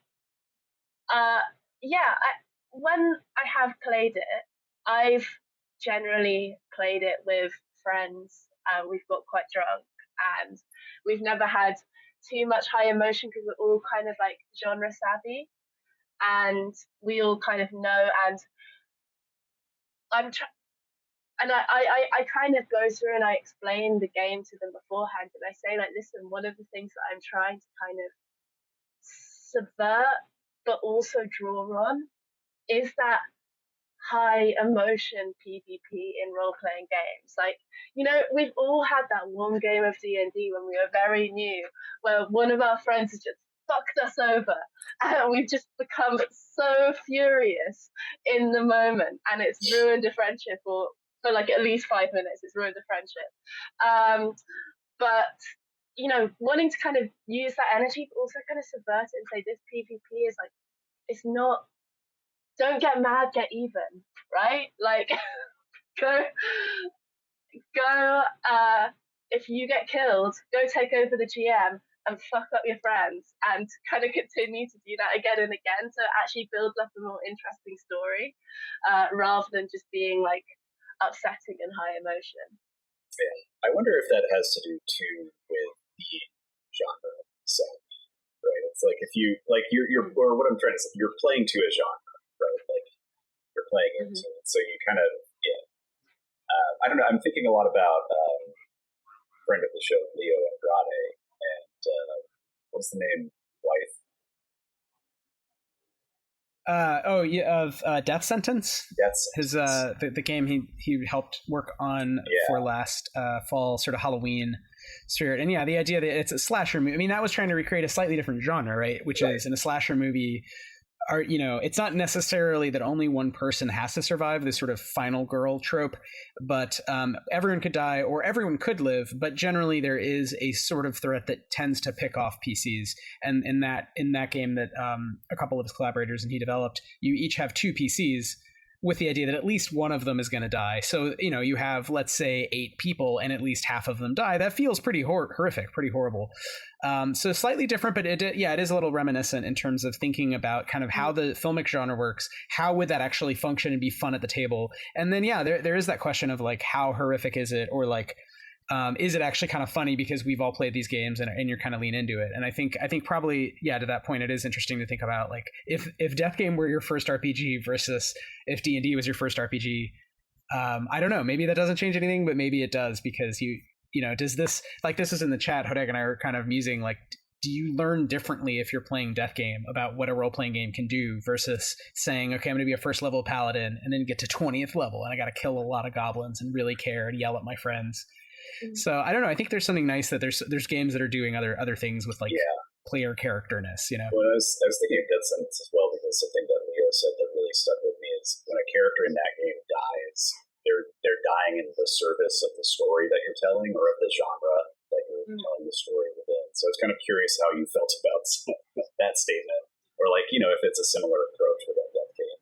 when I have played it, I've generally played it with friends. We've got quite drunk, and we've never had too much high emotion because we're all kind of like genre savvy, and we all kind of know. And I kind of go through and I explain the game to them beforehand, and I say like, listen, one of the things that I'm trying to kind of subvert but also draw on is that high emotion PvP in role-playing games. Like, you know, we've all had that one game of D&D when we were very new where one of our friends has just fucked us over and we've just become so furious in the moment, and it's ruined a friendship, or for like at least 5 minutes it's ruined a friendship. But you know, wanting to kind of use that energy but also kind of subvert it and say this PvP is like, it's not, don't get mad, get even, right? Like, go, if you get killed, go take over the GM and fuck up your friends, and kind of continue to do that again and again, so it actually builds up a more interesting story, rather than just being like upsetting and high emotion. Yeah. I wonder if that has to do too with the genre itself, right? It's like if you like you're or what I'm trying to say, you're playing to a genre, right? Like you're playing into it, so you kind of I don't know. I'm thinking a lot about friend of the show, Leo Andrade, and what's the name? Wife. Of Death Sentence. His the game he helped work on for last fall, sort of Halloween spirit. And yeah, the idea that it's a slasher movie. I mean, I was trying to recreate a slightly different genre, right? Which is in a slasher movie. It's not necessarily that only one person has to survive, this sort of final girl trope, but everyone could die or everyone could live, but generally there is a sort of threat that tends to pick off PCs. And in that game that a couple of his collaborators and he developed, you each have two PCs with the idea that at least one of them is going to die. So, you have, let's say, 8 people and at least half of them die. That feels pretty horrific, pretty horrible. So slightly different, but it is a little reminiscent in terms of thinking about kind of how the filmic genre works. How would that actually function and be fun at the table? And then, there is that question of like, how horrific is it? Or like, Is it actually kind of funny because we've all played these games and you're kind of lean into it? And I think probably, yeah, to that point, it is interesting to think about, like, if Death Game were your first RPG versus if D&D was your first RPG. I don't know, maybe that doesn't change anything, but maybe it does, because you know, does this, like, this is in the chat, Hodeg and I are kind of musing, like, do you learn differently if you're playing Death Game about what a role-playing game can do versus saying, okay, I'm going to be a first level paladin and then get to 20th level and I got to kill a lot of goblins and really care and yell at my friends. So I don't know. I think there's something nice that there's games that are doing other things with, like, player characterness, you know? Well, I was thinking of Death Sentence as well, because something that Leo said that really stuck with me is when a character in that game dies, they're dying in the service of the story that you're telling, or of the genre that you're telling the story within. So I was kind of curious how you felt about that statement, or, like, you know, if it's a similar approach with that Death Game.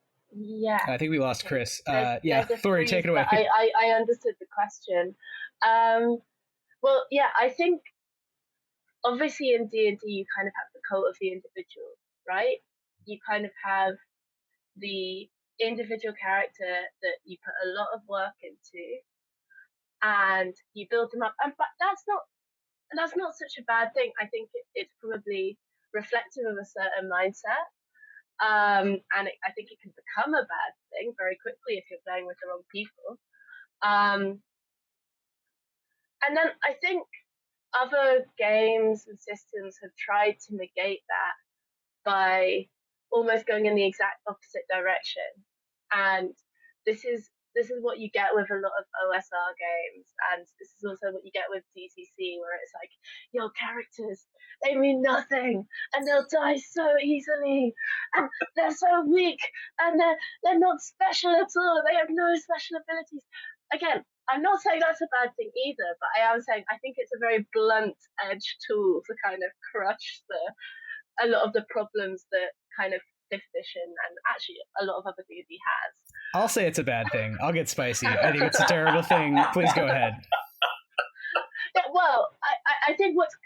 Yeah. I think we lost Chris. There's Laurie, take it away. I understood the question. Well, yeah, I think obviously in D&D you kind of have the cult of the individual, right? You kind of have the individual character that you put a lot of work into, and you build them up. And but that's not such a bad thing. I think it's probably reflective of a certain mindset. And I think it can become a bad thing very quickly if you're playing with the wrong people. And then I think other games and systems have tried to negate that by almost going in the exact opposite direction. And this is what you get with a lot of OSR games, and this is also what you get with DCC, where it's like, your characters, they mean nothing, and they'll die so easily, and they're so weak, and they're not special at all, they have no special abilities. Again, I'm not saying that's a bad thing either, but I am saying I think it's a very blunt edge tool to kind of crush a lot of the problems that kind of 5th edition and actually a lot of other D&D has. I'll say it's a bad thing. I'll get spicy. I think it's a terrible thing. Please go ahead. Yeah, well, I think what's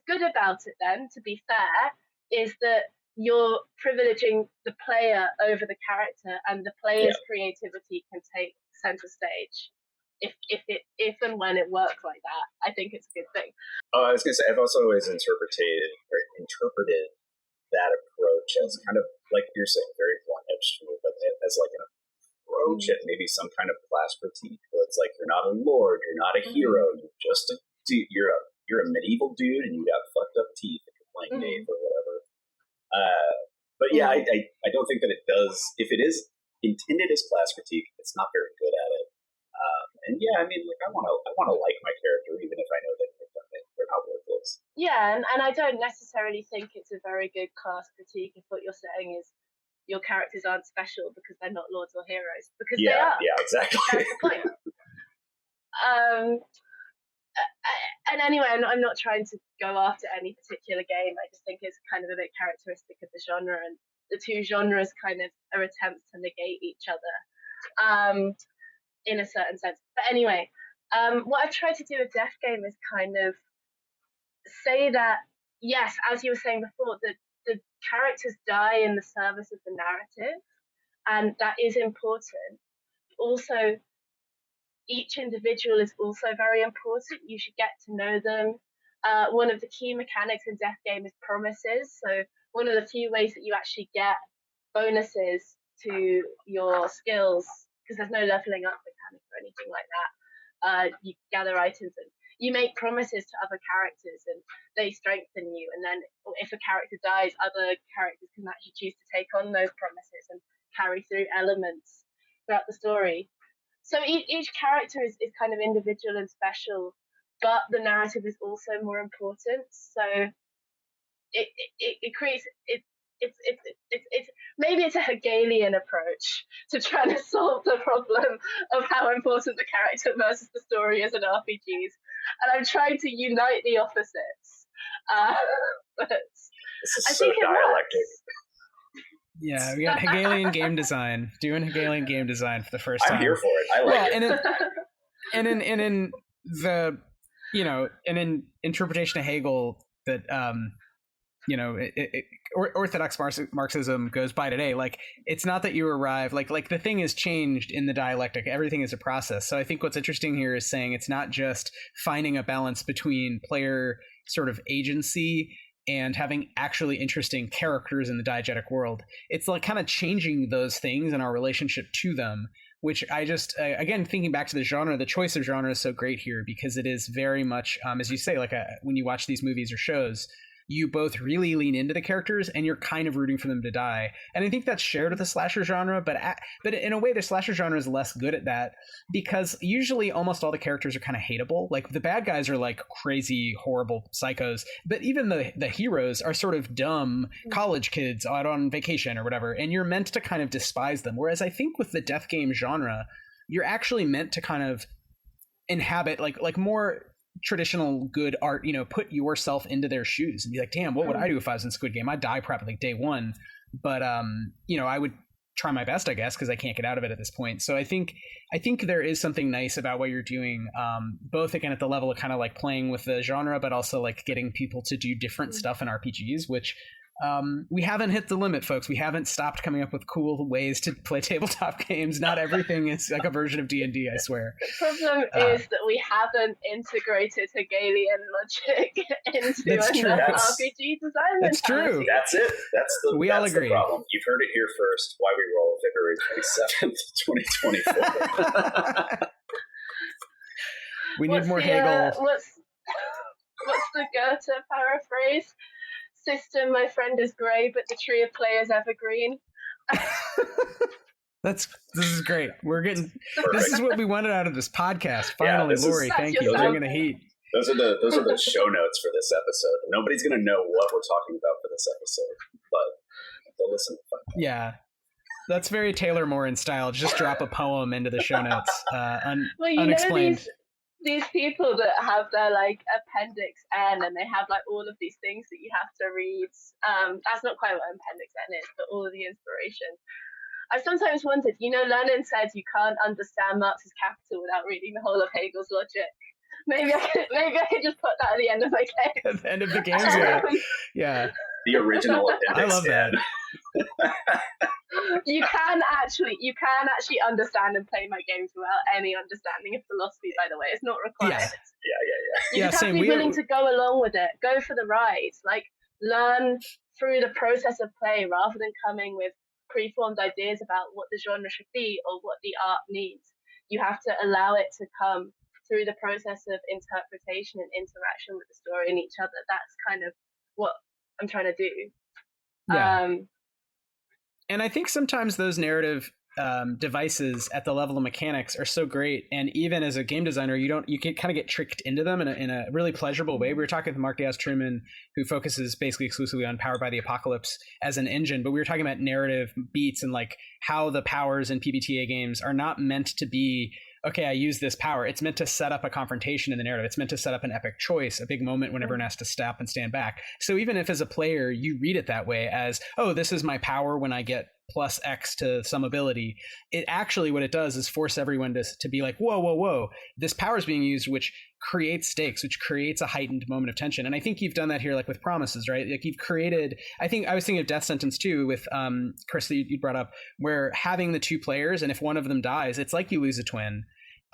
good about it then, to be fair, is that you're privileging the player over the character, and the player's creativity can take center stage. If and when it works like that, I think it's a good thing. Oh, I was going to say, I've also always interpreted that approach as kind of, like you're saying, very blunt-edged tool, but as like an approach at maybe some kind of class critique, where it's like, you're not a lord, you're not a hero, you're a medieval dude, and you got fucked up teeth if you're playing Dave or whatever. But yeah, I don't think that it does. If it is intended as class critique, it's not very good at it. And yeah, I mean, like, I want to like my character, even if I know that they're not worthless. Yeah, and I don't necessarily think it's a very good class critique if what you're saying is your characters aren't special because they're not lords or heroes, because they are. Yeah, exactly. That's the point. And anyway, I'm not trying to go after any particular game. I just think it's kind of a bit characteristic of the genre, and the two genres kind of are attempts to negate each other. In a certain sense. But anyway, what I've tried to do with Death Game is kind of say that, yes, as you were saying before, that the characters die in the service of the narrative, and that is important. Also, each individual is also very important. You should get to know them. One of the key mechanics in Death Game is promises. So one of the few ways that you actually get bonuses to your skills, because there's no leveling up mechanic or anything like that. You gather items and you make promises to other characters, and they strengthen you. And then if a character dies, other characters can actually choose to take on those promises and carry through elements throughout the story. So each character is kind of individual and special, but the narrative is also more important. So it creates it. It's maybe it's a Hegelian approach to trying to solve the problem of how important the character versus the story is in RPGs, and I'm trying to unite the opposites. But this is so dialectic. Yeah, we got Hegelian game design, doing Hegelian game design for the first time. I'm here for it. I like it. And in the, you know, and in interpretation of Hegel, that orthodox Marxism goes by today. Like, it's not that you arrive, like the thing is changed in the dialectic. Everything is a process. So I think what's interesting here is saying it's not just finding a balance between player sort of agency and having actually interesting characters in the diegetic world. It's like kind of changing those things and our relationship to them, which I just, again, thinking back to the genre, the choice of genre is so great here because it is very much, as you say, like when you watch these movies or shows, you both really lean into the characters and you're kind of rooting for them to die. And I think that's shared with the slasher genre, but in a way the slasher genre is less good at that because usually almost all the characters are kind of hateable. Like the bad guys are like crazy, horrible psychos, but even the heroes are sort of dumb college kids out on vacation or whatever, and you're meant to kind of despise them. Whereas I think with the death game genre, you're actually meant to kind of inhabit like more traditional good art, put yourself into their shoes and be like, damn, what would I do if I was in Squid Game? I'd die probably day one, but I would try my best, I guess, because I can't get out of it at this point. So I think there is something nice about what you're doing, both again at the level of kind of like playing with the genre, but also like getting people to do different stuff in RPGs, which we haven't hit the limit, folks. We haven't stopped coming up with cool ways to play tabletop games. Not everything is like a version of D&D, I swear. The problem is that we haven't integrated Hegelian logic into RPG design. That's true. That's it. We all agree. The problem. You've heard it here first. Why we roll February 27th, 2024. We need more Hegel. What's the Goethe paraphrase? System, my friend, is grey, but the tree of play is evergreen. This is great. We're getting this is what we wanted out of this podcast. Finally, Laurie, thank you for bringing the heat. Those are the show notes for this episode. Nobody's going to know what we're talking about for this episode, but they'll listen. Yeah, that's very Taylor Morin style. Just drop a poem into the show notes, unexplained. These people that have their like appendix N and they have like all of these things that you have to read. That's not quite what appendix N is, but all of the inspiration. I've sometimes wondered, Lenin said you can't understand Marx's Capital without reading the whole of Hegel's logic. Maybe I could just put that at the end of my game. At the end of the game, yeah. The original appendix. I love that. You can actually understand and play my games without any understanding of philosophy, by the way. It's not required. Yeah. You just have to be willing to go along with it. Go for the ride. Like, learn through the process of play rather than coming with preformed ideas about what the genre should be or what the art needs. You have to allow it to come through the process of interpretation and interaction with the story and each other. That's kind of what I'm trying to do. Yeah. And I think sometimes those narrative devices at the level of mechanics are so great, and even as a game designer, you can kind of get tricked into them in a really pleasurable way. We were talking with Mark Diaz-Truman, who focuses basically exclusively on Powered by the Apocalypse as an engine, but we were talking about narrative beats and like how the powers in PBTA games are not meant to be, okay, I use this power. It's meant to set up a confrontation in the narrative. It's meant to set up an epic choice, a big moment when everyone has to stop and stand back. So even if as a player you read it that way as, oh, this is my power when I get plus X to some ability, it actually, what it does is force everyone to be like, whoa, this power is being used, which creates stakes, which creates a heightened moment of tension. And I think you've done that here, like with Promises, right? Like you've created, I think I was thinking of Death Sentence too with Chris that you brought up, where having the two players, and if one of them dies, it's like you lose a twin.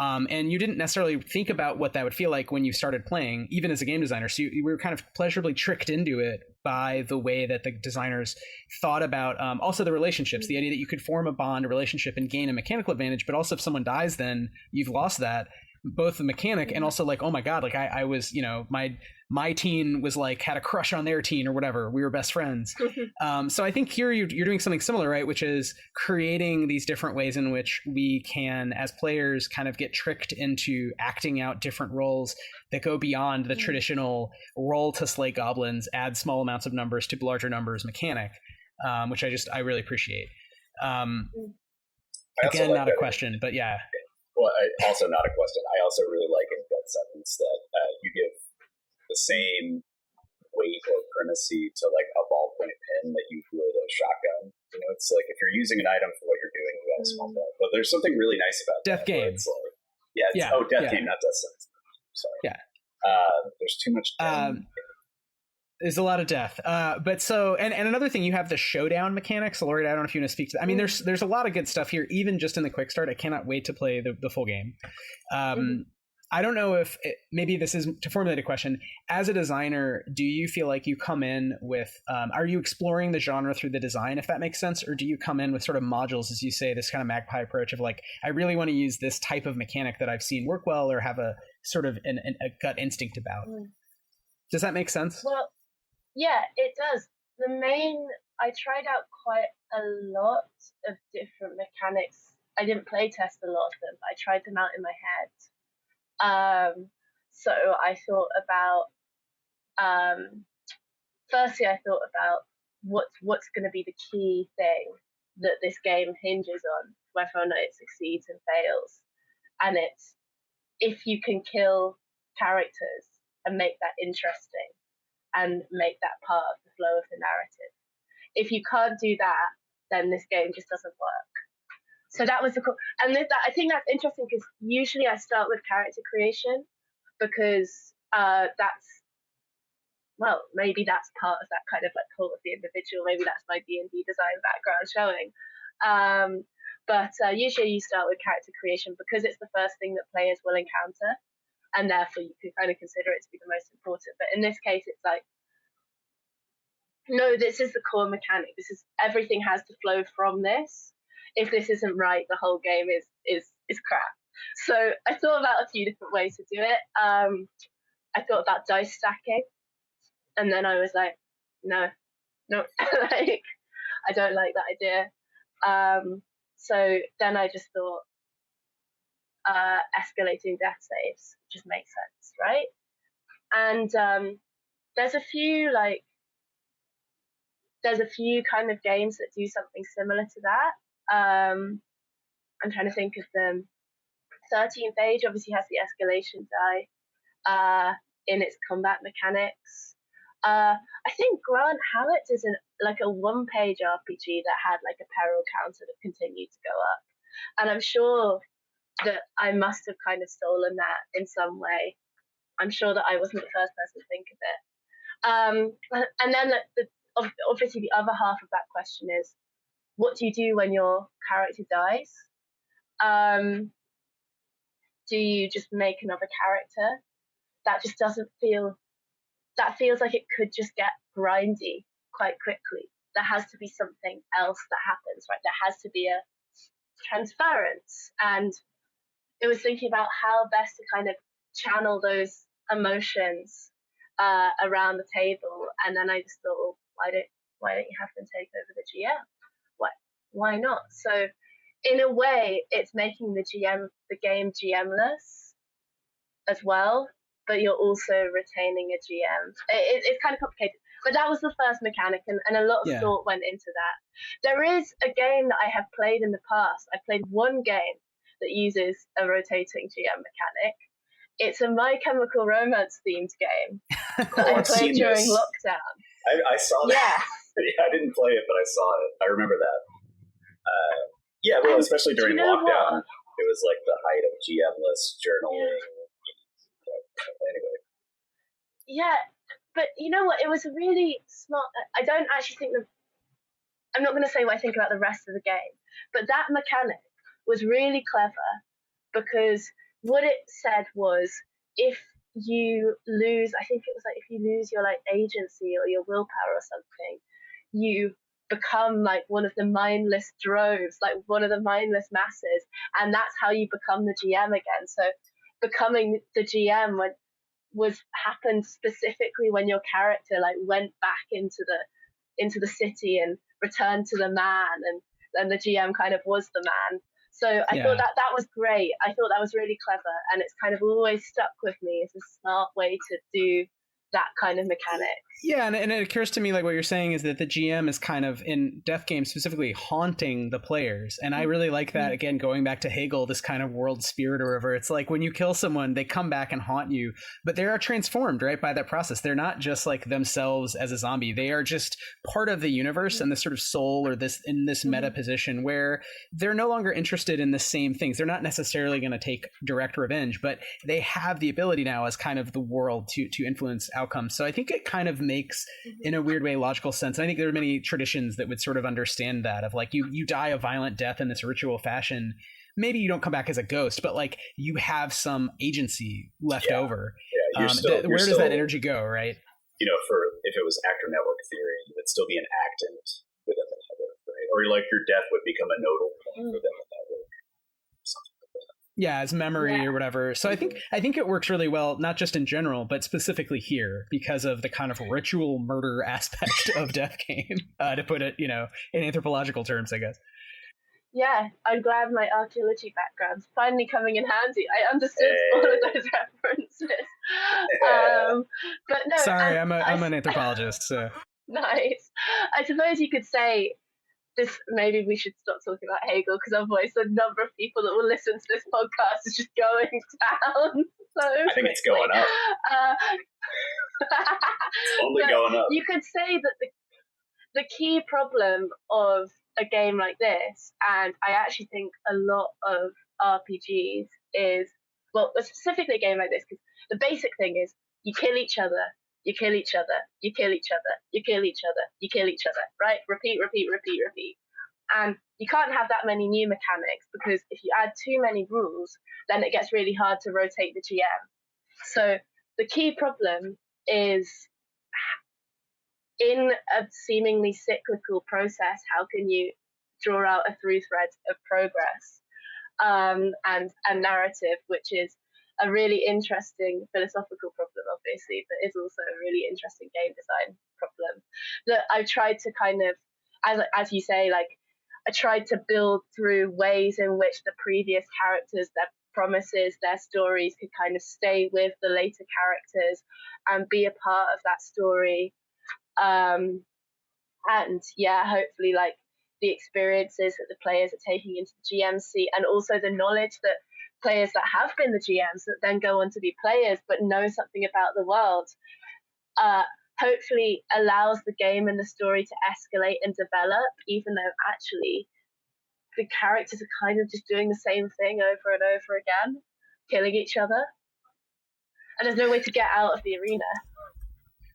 And you didn't necessarily think about what that would feel like when you started playing, even as a game designer. So you were kind of pleasurably tricked into it by the way that the designers thought about also the relationships, the idea that you could form a bond, a relationship, and gain a mechanical advantage. But also if someone dies, then you've lost that, both the mechanic and also like, oh my God, like I was, my teen was like, had a crush on their teen or whatever. We were best friends. So I think here you're doing something similar, right? Which is creating these different ways in which we can, as players, kind of get tricked into acting out different roles that go beyond the traditional roll to slay goblins, add small amounts of numbers to larger numbers mechanic, which I really appreciate. Again, not a question, but yeah. Well, also not a question. I also really like in Death Sentence that you give the same weight or primacy to like a ballpoint pen that you would a shotgun. It's like if you're using an item for what you're doing, you got a small pen. But there's something really nice about Death Game. Like, Death Game, not Death Sentence. Sorry. Yeah. There's too much. There's a lot of death. But so, and another thing, you have the showdown mechanics. So Laurie, I don't know if you want to speak to that. I mean, there's a lot of good stuff here, even just in the quick start. I cannot wait to play the full game. I don't know if maybe this is to formulate a question. As a designer, do you feel like you come in with, are you exploring the genre through the design, if that makes sense? Or do you come in with sort of modules, as you say, this kind of magpie approach of like, I really want to use this type of mechanic that I've seen work well or have a sort of a gut instinct about? Does that make sense? Well, yeah, it does. I tried out quite a lot of different mechanics. I didn't play test a lot of them, but I tried them out in my head. So I thought about, firstly, I thought about what's going to be the key thing that this game hinges on, whether or not it succeeds and fails. And it's if you can kill characters and make that interesting and make that part of the flow of the narrative. If you can't do that, then this game just doesn't work. So that was and I think that's interesting because usually I start with character creation because maybe that's part of that kind of like cult of the individual. Maybe that's my D&D design background showing. But usually you start with character creation because it's the first thing that players will encounter, and therefore you can kind of consider it to be the most important. But in this case, it's like, no, this is the core mechanic. This is everything has to flow from this. If this isn't right, the whole game is crap. So I thought about a few different ways to do it. I thought about dice stacking, and then I was like, no, like I don't like that idea. So then I just thought escalating death saves just makes sense, right? And there's a few kind of games that do something similar to that. I'm trying to think of them. 13th Age obviously has the escalation die in its combat mechanics. I think Grant Hallett is a one-page RPG that had like a peril counter that continued to go up, and I'm sure that I must have kind of stolen that in some way. I'm sure that I wasn't the first person to think of it. And then obviously the other half of that question is, what do you do when your character dies? Do you just make another character? That just doesn't feel... That feels like it could just get grindy quite quickly. There has to be something else that happens, right? There has to be a transference. And it was thinking about how best to kind of channel those emotions around the table. And then I just thought, well, why don't you have them take over the GM? Why not? So in a way, it's making the game GM-less as well, but you're also retaining a GM. It's kind of complicated, but that was the first mechanic, and a lot of thought went into that. There is a game that I have played in the past. I played one game that uses a rotating GM mechanic. It's a My Chemical Romance themed game that I played during lockdown. I saw that. Yeah. I didn't play it, but I saw it. I remember that. Especially during lockdown, it was like the height of GM-less journaling. Anyway. Yeah, but you know what? It was really smart. I don't actually think I'm not going to say what I think about the rest of the game, but that mechanic was really clever because what it said was if you lose, I think it was like if you lose your like agency or your willpower or something, you become like one of the mindless droves, like one of the mindless masses, and that's how you become the GM again. So becoming the GM happened specifically when your character like went back into the city and returned to the man, and the GM kind of was the man. So I thought that was great. I thought that was really clever, and it's kind of always stuck with me as a smart way to do that kind of mechanic. Yeah, and it occurs to me like what you're saying is that the GM is kind of in death games specifically haunting the players, and I really like that. Again, going back to Hegel, this kind of world spirit or whatever. It's like when you kill someone, they come back and haunt you, but they are transformed right by that process. They're not just like themselves as a zombie; they are just part of the universe and this sort of soul or this meta position where they're no longer interested in the same things. They're not necessarily going to take direct revenge, but they have the ability now as kind of the world to influence outcomes. So I think it kind of makes, in a weird way, logical sense. I think there are many traditions that would sort of understand that, of like, you die a violent death in this ritual fashion. Maybe you don't come back as a ghost, but like you have some agency left over. Yeah, where does that energy go, right? You know, for if it was actor network theory, you would still be an actant within the network, right? Or like your death would become a nodal point within the network, something like that. Yeah, as memory or whatever. So I think it works really well, not just in general, but specifically here because of the kind of ritual murder aspect of Death Game, to put it, in anthropological terms, I guess. Yeah, I'm glad my archaeology background's finally coming in handy. I understood all of those references. But no, sorry, I'm an anthropologist. So. Nice. I suppose you could say this. Maybe we should stop talking about Hegel, because otherwise the number of people that will listen to this podcast is just going down. So I think it's going up. It's only going up. You could say that the key problem of a game like this, and I actually think a lot of RPGs is, well, specifically a game like this, because the basic thing is you kill each other, you kill each other, you kill each other, you kill each other, you kill each other, right? Repeat, repeat, repeat, repeat. And you can't have that many new mechanics, because if you add too many rules, then it gets really hard to rotate the GM. So the key problem is, in a seemingly cyclical process, how can you draw out a through thread of progress and narrative, which is a really interesting philosophical problem, obviously, but is also a really interesting game design problem that I tried to kind of, as you say, like, I tried to build through ways in which the previous characters, their promises, their stories could kind of stay with the later characters and be a part of that story. And yeah, hopefully, like, the experiences that the players are taking into the GM seat, and also the knowledge that players that have been the GMs that then go on to be players but know something about the world, hopefully allows the game and the story to escalate and develop, even though actually the characters are kind of just doing the same thing over and over again, killing each other, and there's no way to get out of the arena.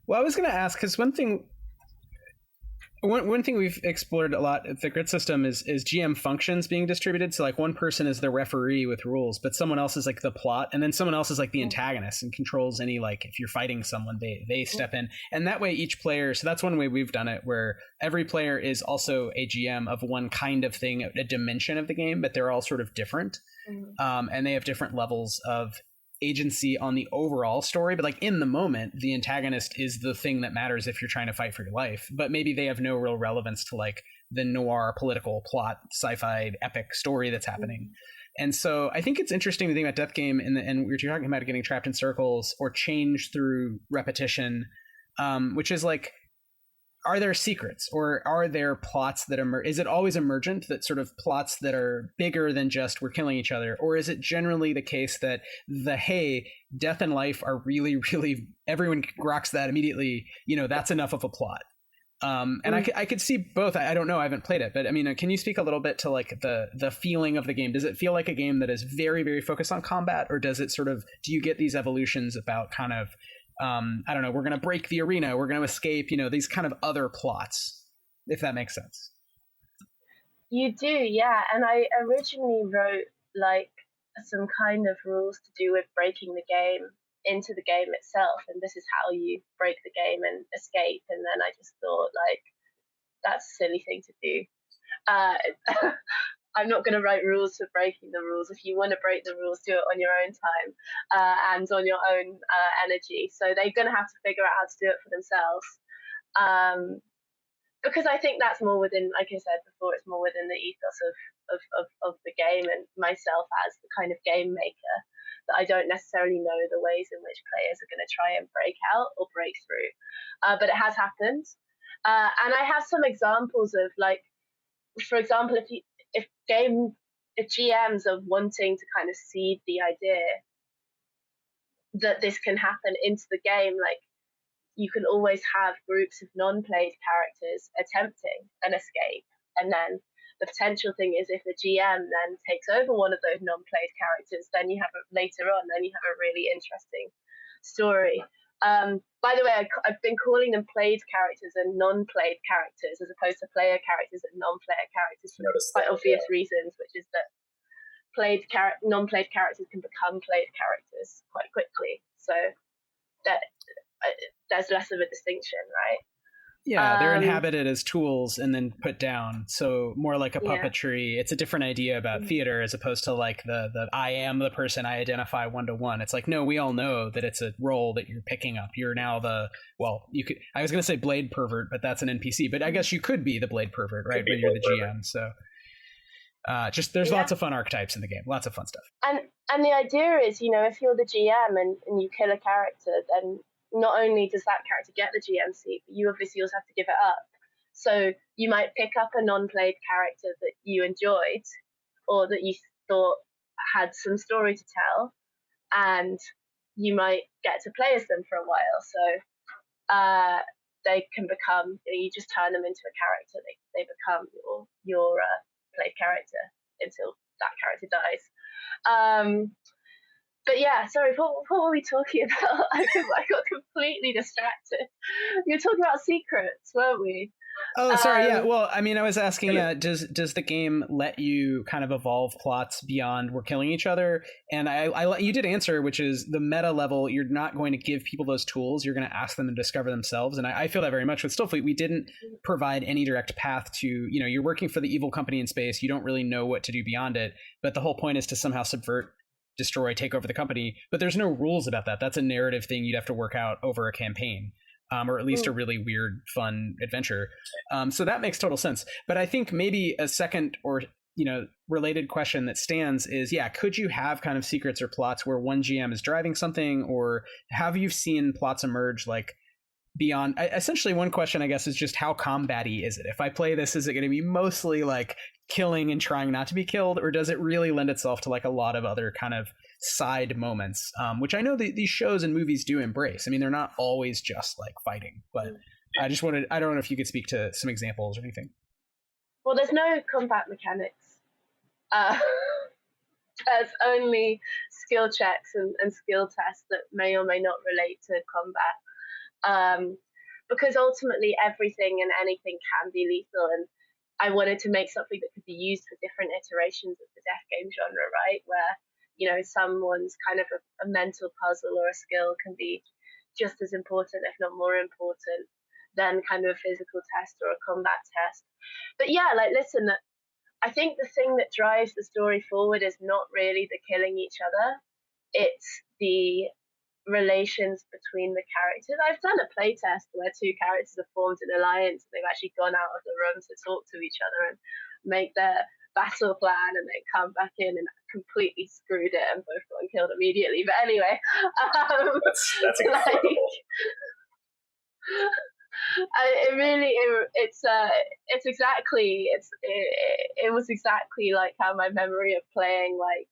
Well, I was going to ask, because one thing we've explored a lot at the grid system is GM functions being distributed. So like one person is the referee with rules, but someone else is like the plot, and then someone else is like the antagonist and controls any, like, if you're fighting someone, they step in. And that way each player, so that's one way we've done it, where every player is also a GM of one kind of thing, a dimension of the game, but they're all sort of different. And they have different levels of agency on the overall story, but like in the moment, the antagonist is the thing that matters if you're trying to fight for your life, but maybe they have no real relevance to like the noir political plot sci-fi epic story that's happening. And so I think it's interesting to think about Death Game, and we were talking about getting trapped in circles or change through repetition, which is like, are there secrets, or are there plots that is it always emergent, that sort of plots that are bigger than just we're killing each other? Or is it generally the case that hey, death and life are really, really, everyone rocks that immediately, that's enough of a plot? And I could see both. I don't know, I haven't played it, but I mean, can you speak a little bit to like the feeling of the game? Does it feel like a game that is very, very focused on combat, or does it sort of, do you get these evolutions about kind of, I don't know, we're going to break the arena, we're going to escape, these kind of other plots, if that makes sense? You do, yeah. And I originally wrote like some kind of rules to do with breaking the game into the game itself, and this is how you break the game and escape. And then I just thought, like, that's a silly thing to do. I'm not going to write rules for breaking the rules. If you want to break the rules, do it on your own time and on your own energy. So they're going to have to figure out how to do it for themselves. Because I think that's more within, like I said before, it's more within the ethos of the game, and myself as the kind of game maker, that I don't necessarily know the ways in which players are going to try and break out or break through. But it has happened. And I have some examples of, like, for example, if GMs are wanting to kind of seed the idea that this can happen into the game, like, you can always have groups of non-played characters attempting an escape, and then the potential thing is, if the GM then takes over one of those non-played characters, then you have then you have a really interesting story. By the way, I've been calling them played characters and non-played characters as opposed to player characters and non-player characters for quite obvious reasons, which is that non-played characters can become played characters quite quickly. So that there's less of a distinction, right? Yeah, they're inhabited as tools and then put down. So more like a puppetry. Yeah. It's a different idea about theater as opposed to like the I am the person I identify one-to-one. It's like, no, we all know that it's a role that you're picking up. You're now I was going to say blade pervert, but that's an NPC. But I guess you could be the blade pervert, right? When you're the GM. So there's lots of fun archetypes in the game. Lots of fun stuff. And the idea is, if you're the GM and you kill a character, then not only does that character get the GM seat, but you obviously also have to give it up. So you might pick up a non-played character that you enjoyed or that you thought had some story to tell, and you might get to play as them for a while. So they can become, you just turn them into a character. They become your played character until that character dies. But yeah, sorry, what were we talking about? I got completely distracted. You were talking about secrets, weren't we? Oh, sorry. Yeah. Well, I mean, I was asking, does the game let you kind of evolve plots beyond we're killing each other? And you did answer, which is the meta level. You're not going to give people those tools. You're going to ask them to discover themselves. And I feel that very much with Stillfleet. We didn't provide any direct path to, you're working for the evil company in space. You don't really know what to do beyond it. But the whole point is to somehow subvert, destroy, take over the company. But there's no rules about that. That's a narrative thing you'd have to work out over a campaign. Or at least a really weird, fun adventure. So that makes total sense. But I think maybe a second or, related question that stands is, could you have kind of secrets or plots where one GM is driving something, or have you seen plots emerge like beyond? Essentially, one question, I guess, is just how combat-y is it? If I play this, is it going to be mostly like killing and trying not to be killed, or does it really lend itself to like a lot of other kind of side moments, which I know these shows and movies do embrace? I mean, they're not always just like fighting, but I don't know if you could speak to some examples or anything. Well, there's no combat mechanics. There's only skill checks and skill tests that may or may not relate to combat. Because ultimately everything and anything can be lethal, and I wanted to make something that could be used for different iterations of the death game genre, right? Where, someone's kind of a mental puzzle or a skill can be just as important, if not more important, than kind of a physical test or a combat test. But listen, I think the thing that drives the story forward is not really the killing each other. It's the relations between the characters. I've done a play test where two characters have formed an alliance and they've actually gone out of the room to talk to each other and make their battle plan, and they come back in and completely screwed it and both got killed immediately. But anyway, that's incredible. It was exactly like how my memory of playing like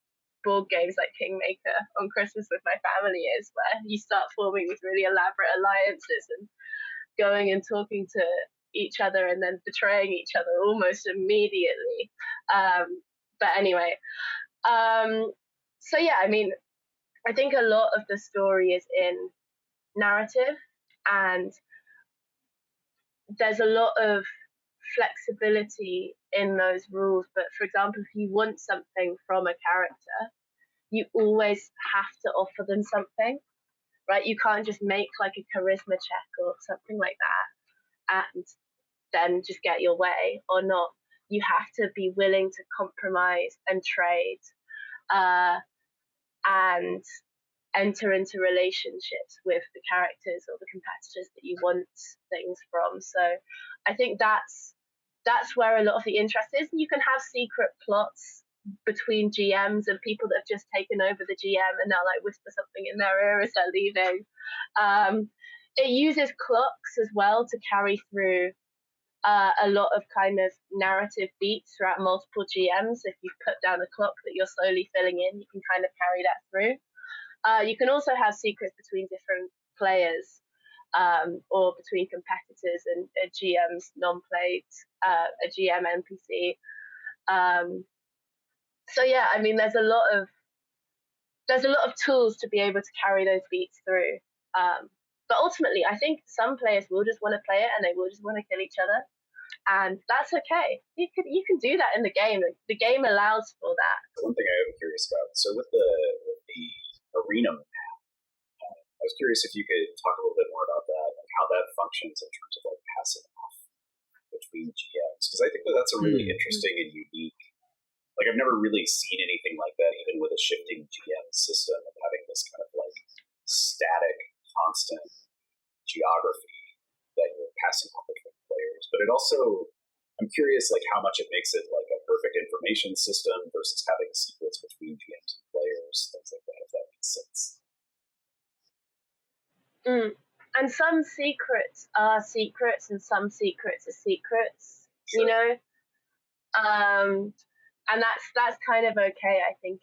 board games like Kingmaker on Christmas with my family is, where you start forming these really elaborate alliances and going and talking to each other and then betraying each other almost immediately. But anyway, so yeah, I mean, I think a lot of the story is in narrative, and there's a lot of flexibility in those rules. But for example, if you want something from a character, you always have to offer them something, right? You can't just make like a charisma check or something like that and then just get your way or not. You have to be willing to compromise and trade and enter into relationships with the characters or the competitors that you want things from. So I think that's where a lot of the interest is. And you can have secret plots between GMs and people that have just taken over the GM and they'll like whisper something in their ear as they're leaving. It uses clocks as well to carry through a lot of kind of narrative beats throughout multiple GMs. If you put down a clock that you're slowly filling in, you can kind of carry that through. You can also have secrets between different players or between competitors and a GM's non-played, a GM NPC. So yeah, I mean, there's a lot of tools to be able to carry those beats through. But ultimately, I think some players will just want to play it and they will just want to kill each other, and that's okay. You can do that in the game. The game allows for that. One thing I am curious about. So with the arena map, I was curious if you could talk a little bit more about that and how that functions in terms of like passing off between GMs, because I think that's a really interesting and unique. Like I've never really seen anything like that, even with a shifting GM system of having this kind of like static, constant geography that you're passing off between players. But it also, I'm curious, like how much it makes it like a perfect information system versus having secrets between GMs and players, things like that. If that makes sense. And some secrets are secrets, and some secrets are secrets. Sure. You know, and that's kind of okay. I think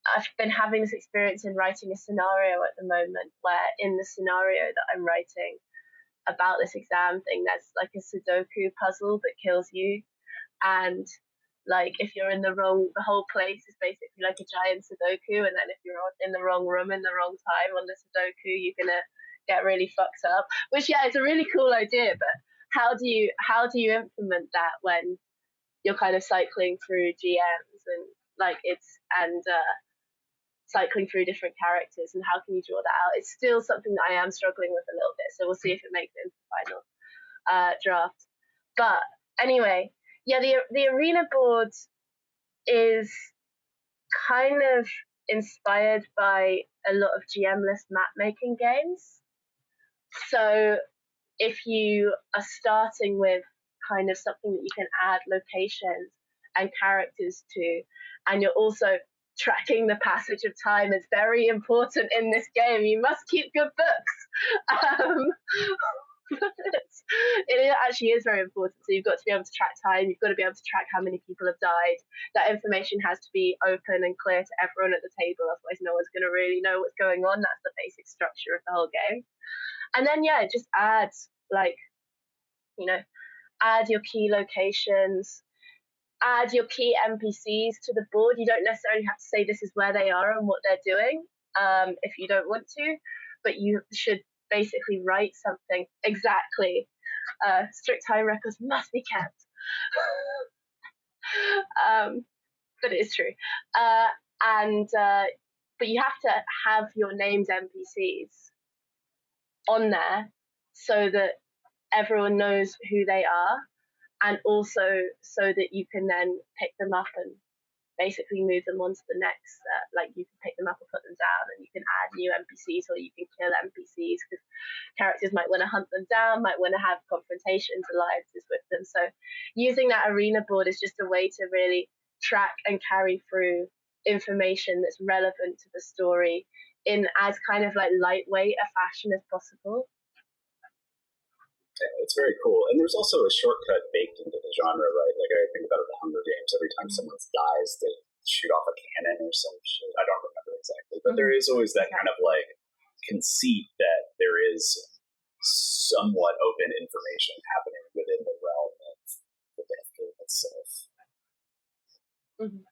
I've been having this experience in writing a scenario at the moment where in the scenario that I'm writing about this exam thing, there's like a Sudoku puzzle that kills you. And like if you're in the whole place is basically like a giant Sudoku. And then if you're in the wrong room in the wrong time on the Sudoku, you're going to get really fucked up, which, yeah, it's a really cool idea. But how do you implement that when you're kind of cycling through GMs and like cycling through different characters, and how can you draw that out? It's still something that I am struggling with a little bit, so we'll see if it makes it into the final draft. But anyway, yeah, the arena board is kind of inspired by a lot of GM-less map-making games. So if you are starting with kind of something that you can add locations and characters to, and you're also tracking the passage of time is very important in this game. You must keep good books. It actually is very important. So you've got to be able to track time. You've got to be able to track how many people have died. That information has to be open and clear to everyone at the table. Otherwise, no one's going to really know what's going on. That's the basic structure of the whole game. And then, yeah, it just adds, like, you know, add your key locations, add your key NPCs to the board. You don't necessarily have to say this is where they are and what they're doing if you don't want to, but you should basically write something exactly. Strict time records must be kept. But it is true. But you have to have your named NPCs on there so that everyone knows who they are, and also so that you can then pick them up and basically move them on to the next. Like you can pick them up and put them down, and you can add new NPCs or you can kill NPCs, because characters might want to hunt them down, might want to have confrontations, alliances with them. So using that arena board is just a way to really track and carry through information that's relevant to the story in as kind of like lightweight a fashion as possible. Yeah, it's very cool. And there's also a shortcut baked into the genre, right? Like I think about the Hunger Games. Every time someone dies, they shoot off a cannon or some shit. I don't remember exactly. But there is always that kind of like conceit that there is somewhat open information happening within the realm of the death game itself. Mm-hmm.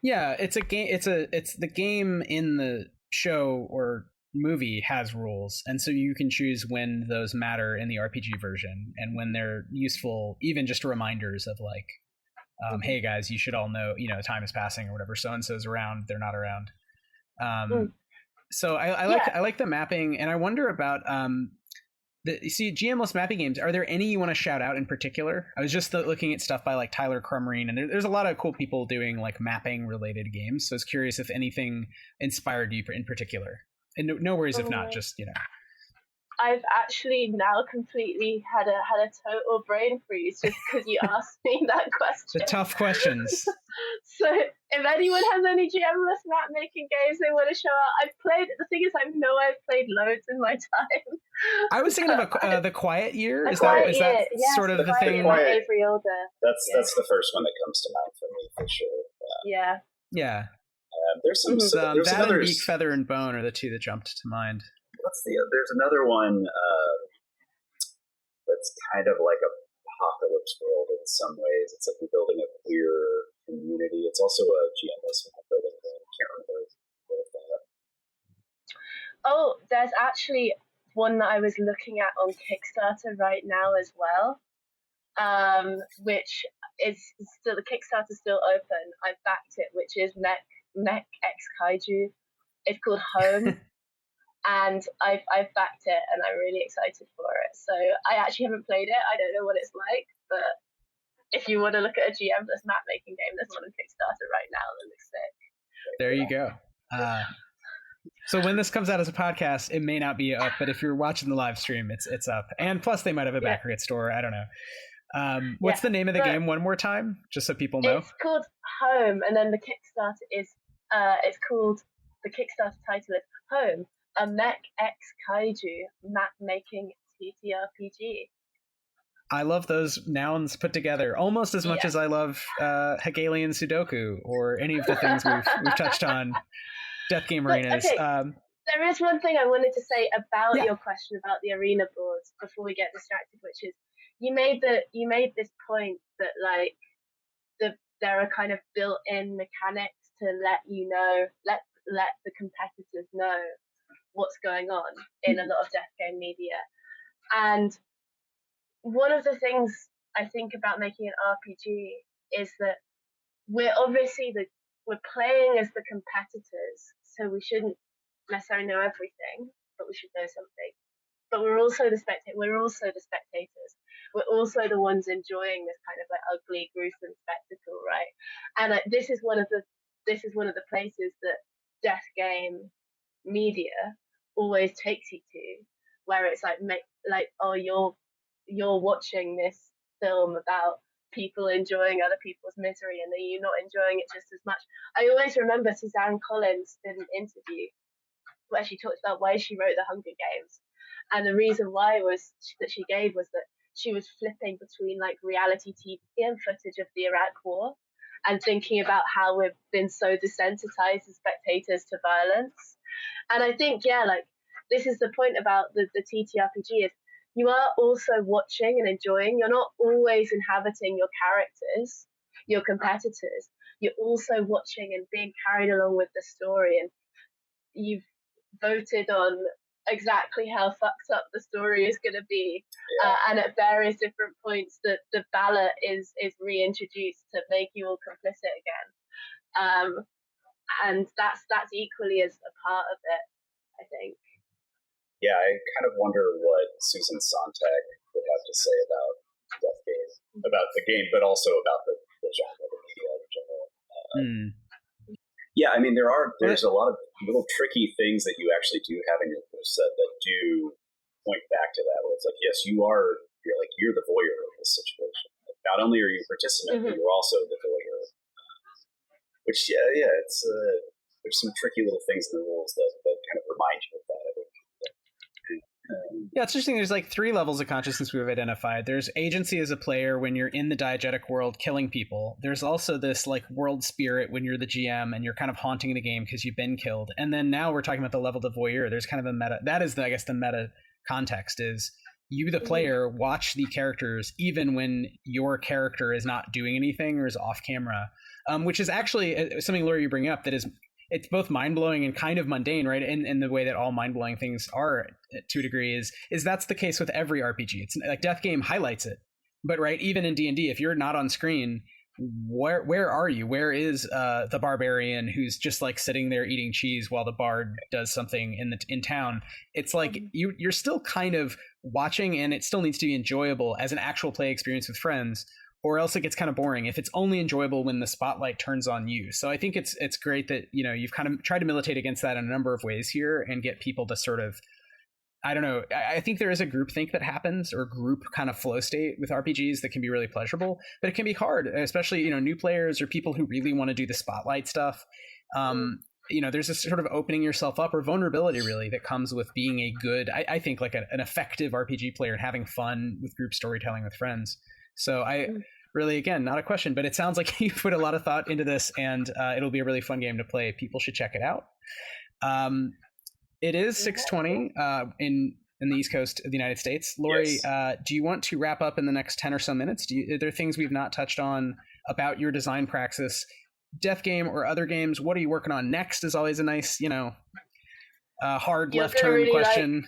Yeah, it's a game. It's the game in the show or movie has rules, and so you can choose when those matter in the RPG version and when they're useful, even just reminders of like, hey guys, you should all know, time is passing or whatever. So and so's around, they're not around. So I like the mapping, and I wonder about GM-less mapping games. Are there any you want to shout out in particular? I was just looking at stuff by like Tyler Crumrine, and there's a lot of cool people doing like mapping related games. So I was curious if anything inspired you in particular. And no worries if not, just, I've actually now completely had a total brain freeze just because you asked me that question. The tough questions. So if anyone has any GM-less map making games they want to show out, the thing is, I've played loads in my time. I was thinking of The Quiet Year. Is that yes, sort of the thing? Avery Alder. That's the first one that comes to mind for me, for sure. Yeah. There's some. There's that another. And Beak, Feather, and Bone are the two that jumped to mind. There's another one that's kind of like a apocalypse world in some ways. It's like you're building a queer community. It's also a GM-less building. I can't remember what that. Oh, there's actually one that I was looking at on Kickstarter right now as well, which is still, the Kickstarter's still open. I backed it, which is Mech X Kaiju. It's called Home. And I've backed it, and I'm really excited for it. So I actually haven't played it. I don't know what it's like, but if you want to look at a GM-less map making game, there's one on Kickstarter right now that looks sick. There you go. So when this comes out as a podcast, it may not be up, but if you're watching the live stream, it's up. And plus, they might have a backer store. I don't know. What's the name of the game one more time, just so people know? It's called Home, and then the Kickstarter is the Kickstarter title is Home, a Mech X Kaiju map making TTRPG. I love those nouns put together almost as much as I love Hegelian Sudoku or any of the things we've touched on. Death Game Arenas. Okay. There is one thing I wanted to say about your question about the arena boards before we get distracted, which is you made this point that like there are kind of built-in mechanics to let the competitors know what's going on in a lot of death game media. And one of the things I think about making an RPG is that we're obviously we're playing as the competitors, so we shouldn't necessarily know everything, but we should know something. But we're also the spectators. We're also the ones enjoying this kind of like ugly, gruesome spectacle, right? And this is one of the places that death game media always takes you to, where it's like oh, you're watching this film about people enjoying other people's misery, and then you're not enjoying it just as much. I always remember Suzanne Collins did an interview where she talked about why she wrote The Hunger Games, and the reason why she gave was that she was flipping between like reality TV and footage of the Iraq War, and thinking about how we've been so desensitized as spectators to violence. And I think like this is the point about the TTRPG is you are also watching and enjoying. You're not always inhabiting your characters, your competitors. You're also watching and being carried along with the story. And you've voted on exactly how fucked up the story is going to be. And at various different points, the ballot is reintroduced to make you all complicit again. And that's equally as a part of it, I think. Yeah, I kind of wonder what Susan Sontag would have to say about Death Game, about the game, but also about the genre, the media in general. Yeah, I mean, there's a lot of little tricky things that you actually do have in your push set that do point back to that, where it's like, yes, you're the voyeur of this situation. Like, not only are you a participant, but you're also the voyeur. Which, it's there's some tricky little things in the rules that kind of remind you of that. I think. Yeah, it's interesting. There's like 3 levels of consciousness we've identified. There's agency as a player when you're in the diegetic world killing people. There's also this like world spirit when you're the GM and you're kind of haunting the game because you've been killed. And then now we're talking about the level of voyeur. There's kind of a meta. That is, I guess, the meta context is you, the player, watch the characters even when your character is not doing anything or is off camera, which is actually something, Laurie, you bring up that is it's both mind-blowing and kind of mundane, right? In the way that all mind-blowing things are to a degree is that's the case with every RPG. It's like Death Game highlights it. But right, even in D&D, if you're not on screen, where are you? Where is the barbarian who's just like sitting there eating cheese while the bard does something in town? It's like you're still kind of watching, and it still needs to be enjoyable as an actual play experience with friends, or else it gets kind of boring if it's only enjoyable when the spotlight turns on you. So I think it's great that, you know, you've kind of tried to militate against that in a number of ways here and get people to sort of, I don't know, I think there is a groupthink that happens, or group kind of flow state with RPGs that can be really pleasurable, but it can be hard, especially, you know, new players or people who really want to do the spotlight stuff. You know, there's this sort of opening yourself up, or vulnerability really, that comes with being a good, I think like an effective RPG player and having fun with group storytelling with friends. So I really, again, not a question, but it sounds like you put a lot of thought into this, and it'll be a really fun game to play. People should check it out. It is 6:20 in the East Coast of the United States. Laurie, yes. Do you want to wrap up in the next 10 or so minutes? Are there things we've not touched on about your design praxis, Death Game or other games? What are you working on next is always a nice, you know, hard You're left gonna turn really question.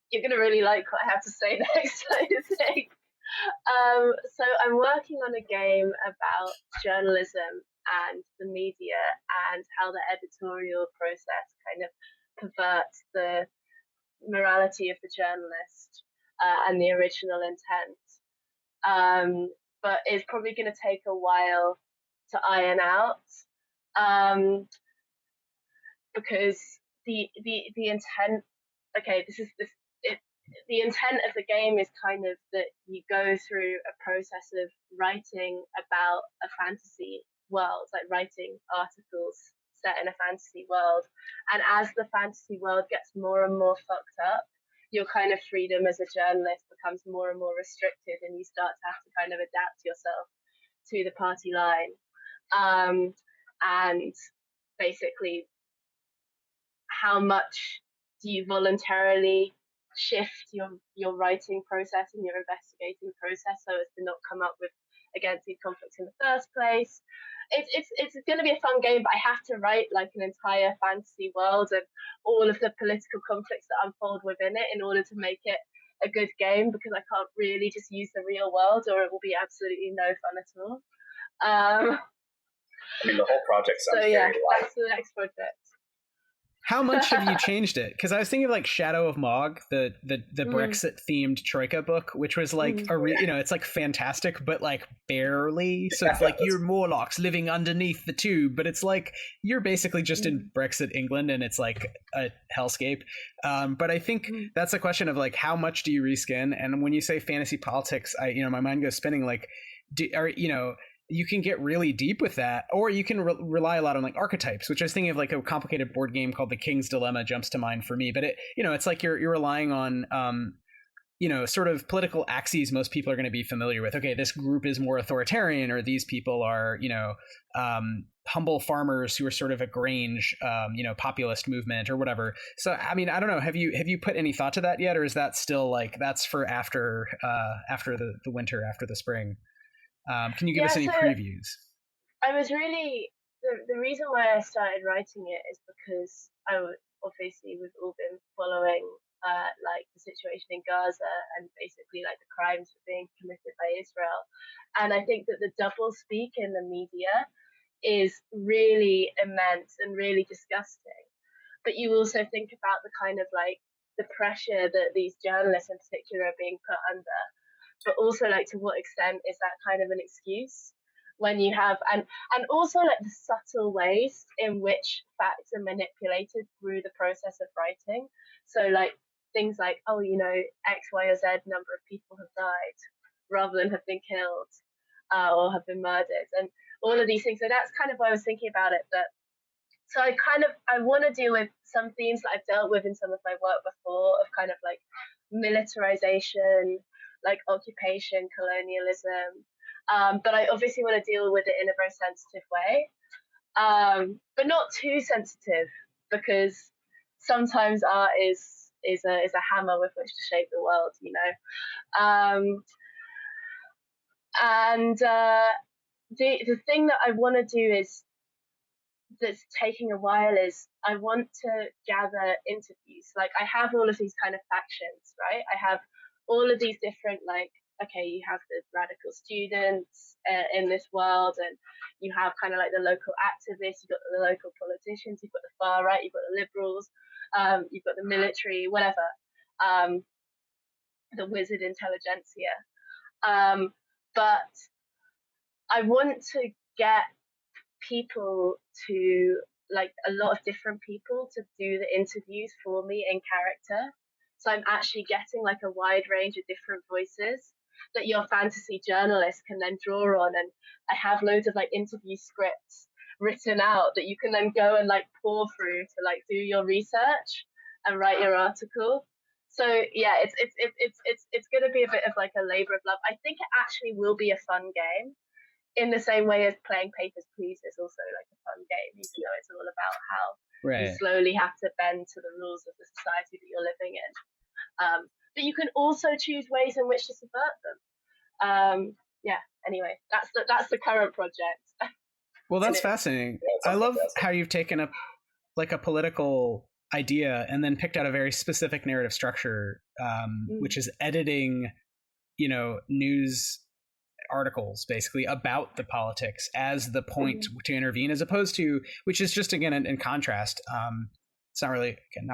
You're going to really like what I have to say next, I think. So I'm working on a game about journalism and the media and how the editorial process kind of perverts the morality of the journalist and the original intent. But it's probably going to take a while to iron out because the intent. Okay, the intent of the game is kind of that you go through a process of writing about a fantasy world, like writing articles set in a fantasy world. And as the fantasy world gets more and more fucked up, your kind of freedom as a journalist becomes more and more restricted, and you start to have to kind of adapt yourself to the party line. And basically, how much do you voluntarily shift your writing process and your investigating process so as to not come up with against these conflicts in the first place? It's going to be a fun game, but I have to write like an entire fantasy world and all of the political conflicts that unfold within it in order to make it a good game, because I can't really just use the real world or it will be absolutely no fun at all. I mean, the whole project sounds so yeah, very light. that's the next project. How much have you changed it? Because I was thinking of like Shadow of Mog, the Brexit themed Troika book, which was like it's like fantastic, but like barely. So it's like you're Morlocks living underneath the tube, but it's like you're basically just in Brexit England, and it's like a hellscape. But I think that's a question of like how much do you reskin? And when you say fantasy politics, my mind goes spinning. Like, you can get really deep with that, or you can rely a lot on like archetypes, which I was thinking of like a complicated board game called The King's Dilemma jumps to mind for me. But it's like you're relying on, sort of political axes most people are going to be familiar with. Okay, this group is more authoritarian, or these people are, humble farmers who are sort of a Grange, populist movement or whatever. So, I mean, I don't know. Have you put any thought to that yet, or is that still like that's for after the winter, after the spring? Can you give us any previews? I was really the reason why I started writing it is because obviously we've all been following like the situation in Gaza and basically like the crimes being committed by Israel, and I think that the double speak in the media is really immense and really disgusting. But you also think about the kind of like the pressure that these journalists in particular are being put under. But also like to what extent is that kind of an excuse when you have and also like the subtle ways in which facts are manipulated through the process of writing. So like things like X, Y, or Z number of people have died rather than have been killed or have been murdered, and all of these things. So that's kind of why I was thinking about it. But so I want to deal with some themes that I've dealt with in some of my work before, of kind of like militarization, like occupation, colonialism, but I obviously want to deal with it in a very sensitive way, but not too sensitive, because sometimes art is a hammer with which to shape the world, and the thing that I want to do is that's taking a while is I want to gather interviews. Like I have all of these kind of factions, right? I have all of these different, like, okay, you have the radical students in this world, and you have kind of like the local activists, you've got the local politicians, you've got the far right, you've got the liberals, you've got the military, whatever, the wizard intelligentsia. But I want to get people to, like, a lot of different people to do the interviews for me in character. So I'm actually getting like a wide range of different voices that your fantasy journalist can then draw on. And I have loads of like interview scripts written out that you can then go and like pour through to like do your research and write your article. So yeah, it's going to be a bit of like a labor of love. I think it actually will be a fun game, in the same way as playing Papers, Please is also like a fun game. You know, it's all about how you slowly have to bend to the rules of the society that you're living in. But you can also choose ways in which to subvert them. Anyway, that's the current project. Well, that's fascinating. I love how you've taken up like a political idea and then picked out a very specific narrative structure, which is editing, news articles basically about the politics as the point to intervene, as opposed to, which is just, again, in contrast. It's not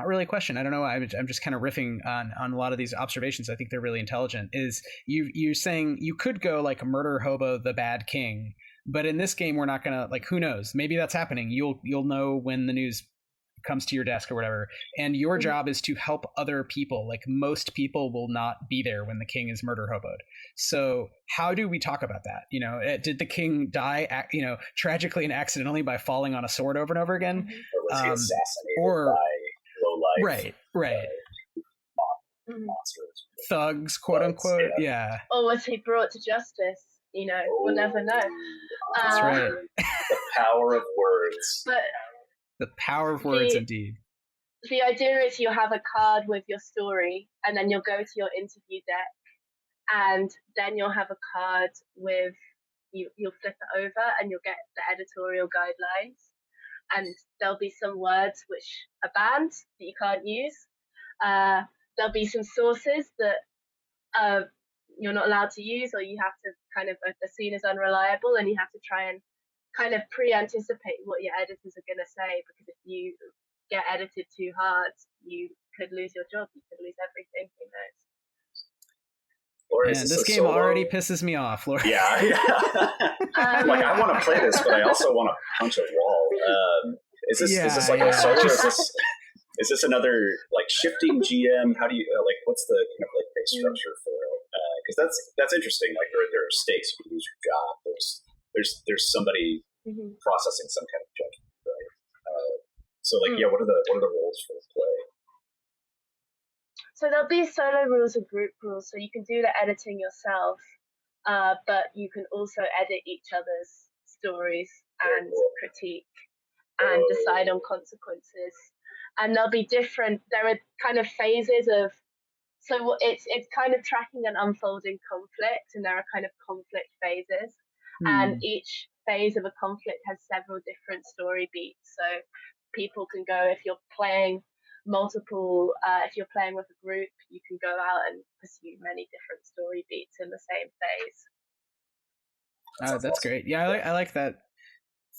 really a question. I don't know. I'm just kind of riffing on a lot of these observations. I think they're really intelligent. Is you're saying you could go like murder hobo the bad king, but in this game we're not gonna, like, who knows? Maybe that's happening. You'll know when the news comes to your desk or whatever, and your job is to help other people. Like, most people will not be there when the king is murder hoboed. So how do we talk about that? Did the king die tragically and accidentally by falling on a sword over and over again, or was he assassinated by low life right monsters, thugs, quote unquote? Yeah. Or was he brought to justice? We'll never know. That's right. The power of words. But the power of words, indeed. The idea is you'll have a card with your story, and then you'll go to your interview deck, and then you'll have a card with you'll flip it over, and you'll get the editorial guidelines, and there'll be some words which are banned that you can't use. There'll be some sources that you're not allowed to use, or you have to kind of are seen as unreliable, and you have to try and kind of pre-anticipate what your editors are going to say, because if you get edited too hard, you could lose your job, you could lose everything, who knows. Laurie, this game already pisses me off, Laurie. Yeah. Like, I want to play this, but I also want to punch a wall. Is this like a solo? Is this another, like, shifting GM? How do you, what's the kind of, like, base structure for it? Because that's interesting. Like, there are stakes. You lose your job. There's somebody processing some kind of judgment, right? So, like, what are the roles for play? So there'll be solo rules or group rules, so you can do the editing yourself, but you can also edit each other's stories and critique and decide on consequences. And there'll be there are kind of phases of, so it's kind of tracking an unfolding conflict, and there are kind of conflict phases. And each phase of a conflict has several different story beats. So people can go, if you're playing if you're playing with a group, you can go out and pursue many different story beats in the same phase. Oh, that's great. Yeah, I like that.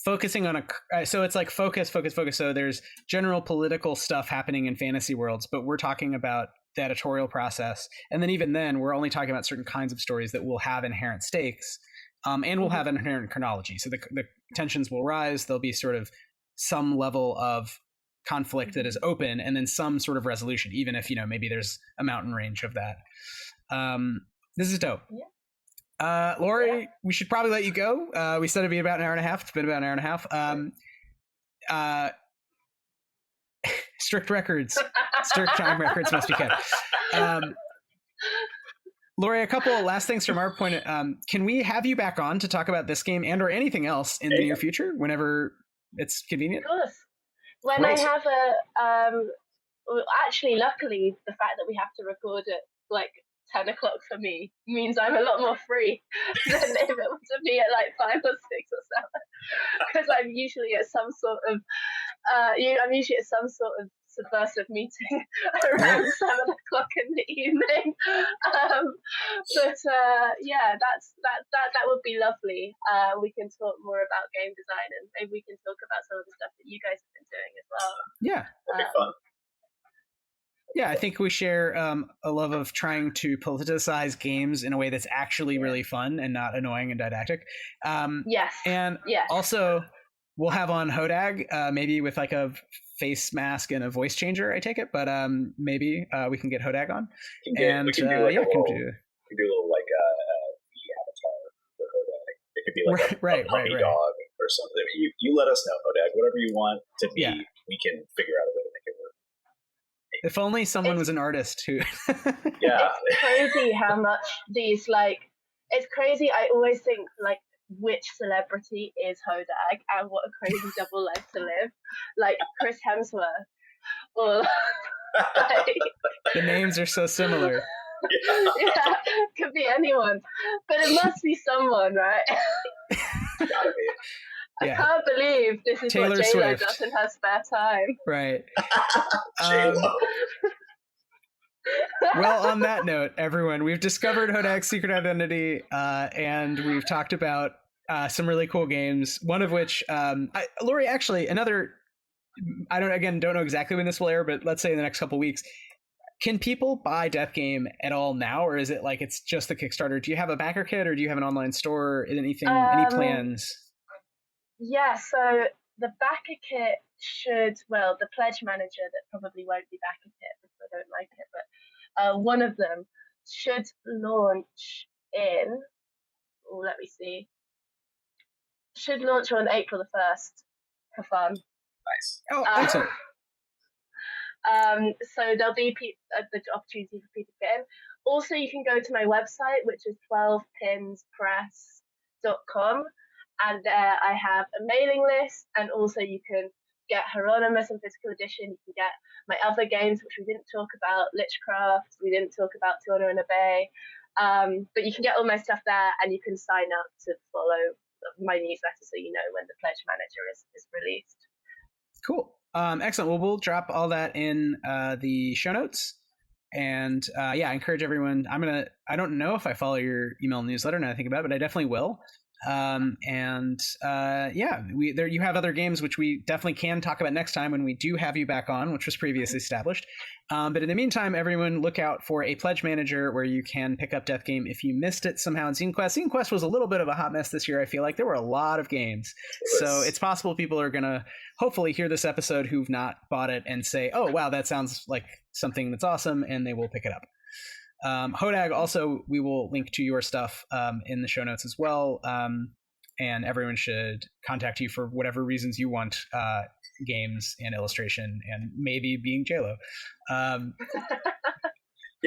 Focusing on so it's like focus. So there's general political stuff happening in fantasy worlds, but we're talking about the editorial process. And then even then, we're only talking about certain kinds of stories that will have inherent stakes. And we'll have an inherent chronology. So the tensions will rise. There'll be sort of some level of conflict that is open, and then some sort of resolution, even if, maybe there's a mountain range of that. This is dope. Yeah. Laurie, we should probably let you go. We said it'd be about an hour and a half. It's been about an hour and a half. Strict time records must be kept. Laurie, a couple of last things from our point. Can we have you back on to talk about this game and or anything else in the near future, whenever it's convenient? Of course. When I have actually, luckily, the fact that we have to record at like 10 o'clock for me means I'm a lot more free than if it was to be at like 5 or 6 or 7, because I'm usually at some sort of subversive meeting around 7 o'clock in the evening. That would be lovely. We can talk more about game design, and maybe we can talk about some of the stuff that you guys have been doing as well. Yeah, that'd be fun. Yeah, I think we share a love of trying to politicize games in a way that's actually really fun and not annoying and didactic. Yes. And also, we'll have on Hodag, maybe with like a face mask and a voice changer, I take it. But maybe we can get Hodag on. We can do a little like the avatar for Hodag. It could be like a puppy dog or something. You let us know, Hodag. Whatever you want to be, we can figure out a way to make it work. If only someone was an artist who... Yeah. It's crazy how much these, it's crazy. I always think, which celebrity is Hodag, and what a crazy double life to live. Like Chris Hemsworth. Or, the names are so similar. Yeah, could be anyone. But it must be someone, right? Gotta be. I can't believe this is Taylor what J-Lo Swift. does in her spare time. Right. J-Lo. Well, on that note, everyone, we've discovered Hodag's secret identity, and we've talked about some really cool games. One of which, Laurie, actually, another. I don't know exactly when this will air, but let's say in the next couple weeks. Can people buy Death Game at all now, or is it like it's just the Kickstarter? Do you have a backer kit, or do you have an online store? Anything? Any plans? Yeah, so the backer kit the pledge manager that probably won't be backer kit because I don't like it, but one of them should launch should launch on April the 1st for fun. Nice. Oh, excellent. So there'll be the opportunity for people to get in. Also, you can go to my website, which is 12pinspress.com, and there I have a mailing list, and also you can get Hieronymus in physical edition. You can get my other games, which we didn't talk about, Lichcraft, we didn't talk about To Honor and Obey, but you can get all my stuff there, and you can sign up to follow my newsletter so you know when the Pledge Manager is released. Cool. Excellent. Well, we'll drop all that in the show notes. And I encourage everyone. I don't know if I follow your email newsletter now I think about it, but I definitely will. You have other games which we definitely can talk about next time when we do have you back on, which was previously established. But in the meantime, everyone look out for a pledge manager where you can pick up Death Game if you missed it somehow in Zine Quest. Zine Quest was a little bit of a hot mess this year. I feel like there were a lot of games. So it's possible people are going to hopefully hear this episode who've not bought it and say, oh, wow, that sounds like something that's awesome, and they will pick it up. Hodag, also, we will link to your stuff in the show notes as well. And everyone should contact you for whatever reasons you want, games and illustration, and maybe being JLo.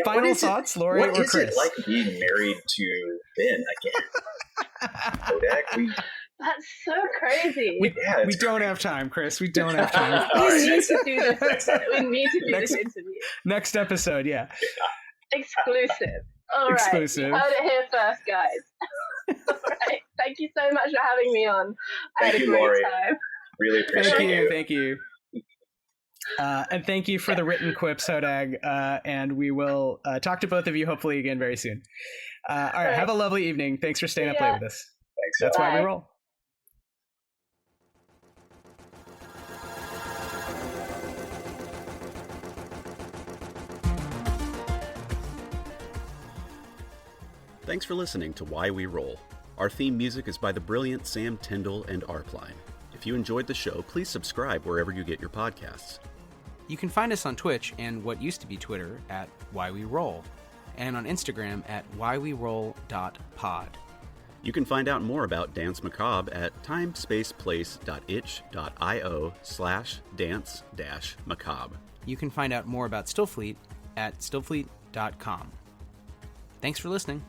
Final thoughts, Laurie or Chris? What is it like being married to Ben again? Hodag, That's so crazy. We don't have time, Chris. We don't have time. We need to do this. We need to do this interview. Next episode, yeah. Exclusive. All right. Exclusive. You heard it here first, guys. All right. Thank you so much for having me on. I had a great Laurie. time. Really appreciate it. Thank you. And thank you for the written quips, Hodag. And we will talk to both of you hopefully again very soon. All right. Have a lovely evening. Thanks for staying up late with us. Thanks. That's why we roll. Thanks for listening to Why We Roll. Our theme music is by the brilliant Sam Tyndall and Arpline. If you enjoyed the show, please subscribe wherever you get your podcasts. You can find us on Twitch and what used to be Twitter at Why We Roll, and on Instagram at whyweroll.pod. You can find out more about Dance Macabre at timespaceplace.itch.io/dance-macabre. You can find out more about Stillfleet at stillfleet.com. Thanks for listening.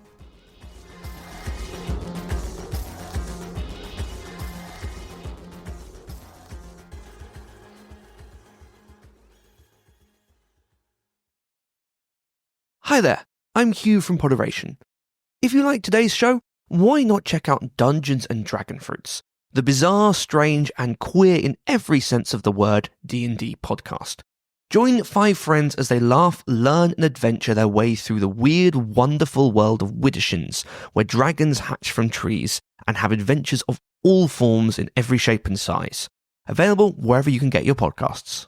Hi there, I'm Hugh from Poderation. If you like today's show, why not check out Dungeons & Dragonfruits, the bizarre, strange, and queer in every sense of the word D&D podcast. Join 5 friends as they laugh, learn, and adventure their way through the weird, wonderful world of Widdershins, where dragons hatch from trees and have adventures of all forms in every shape and size. Available wherever you can get your podcasts.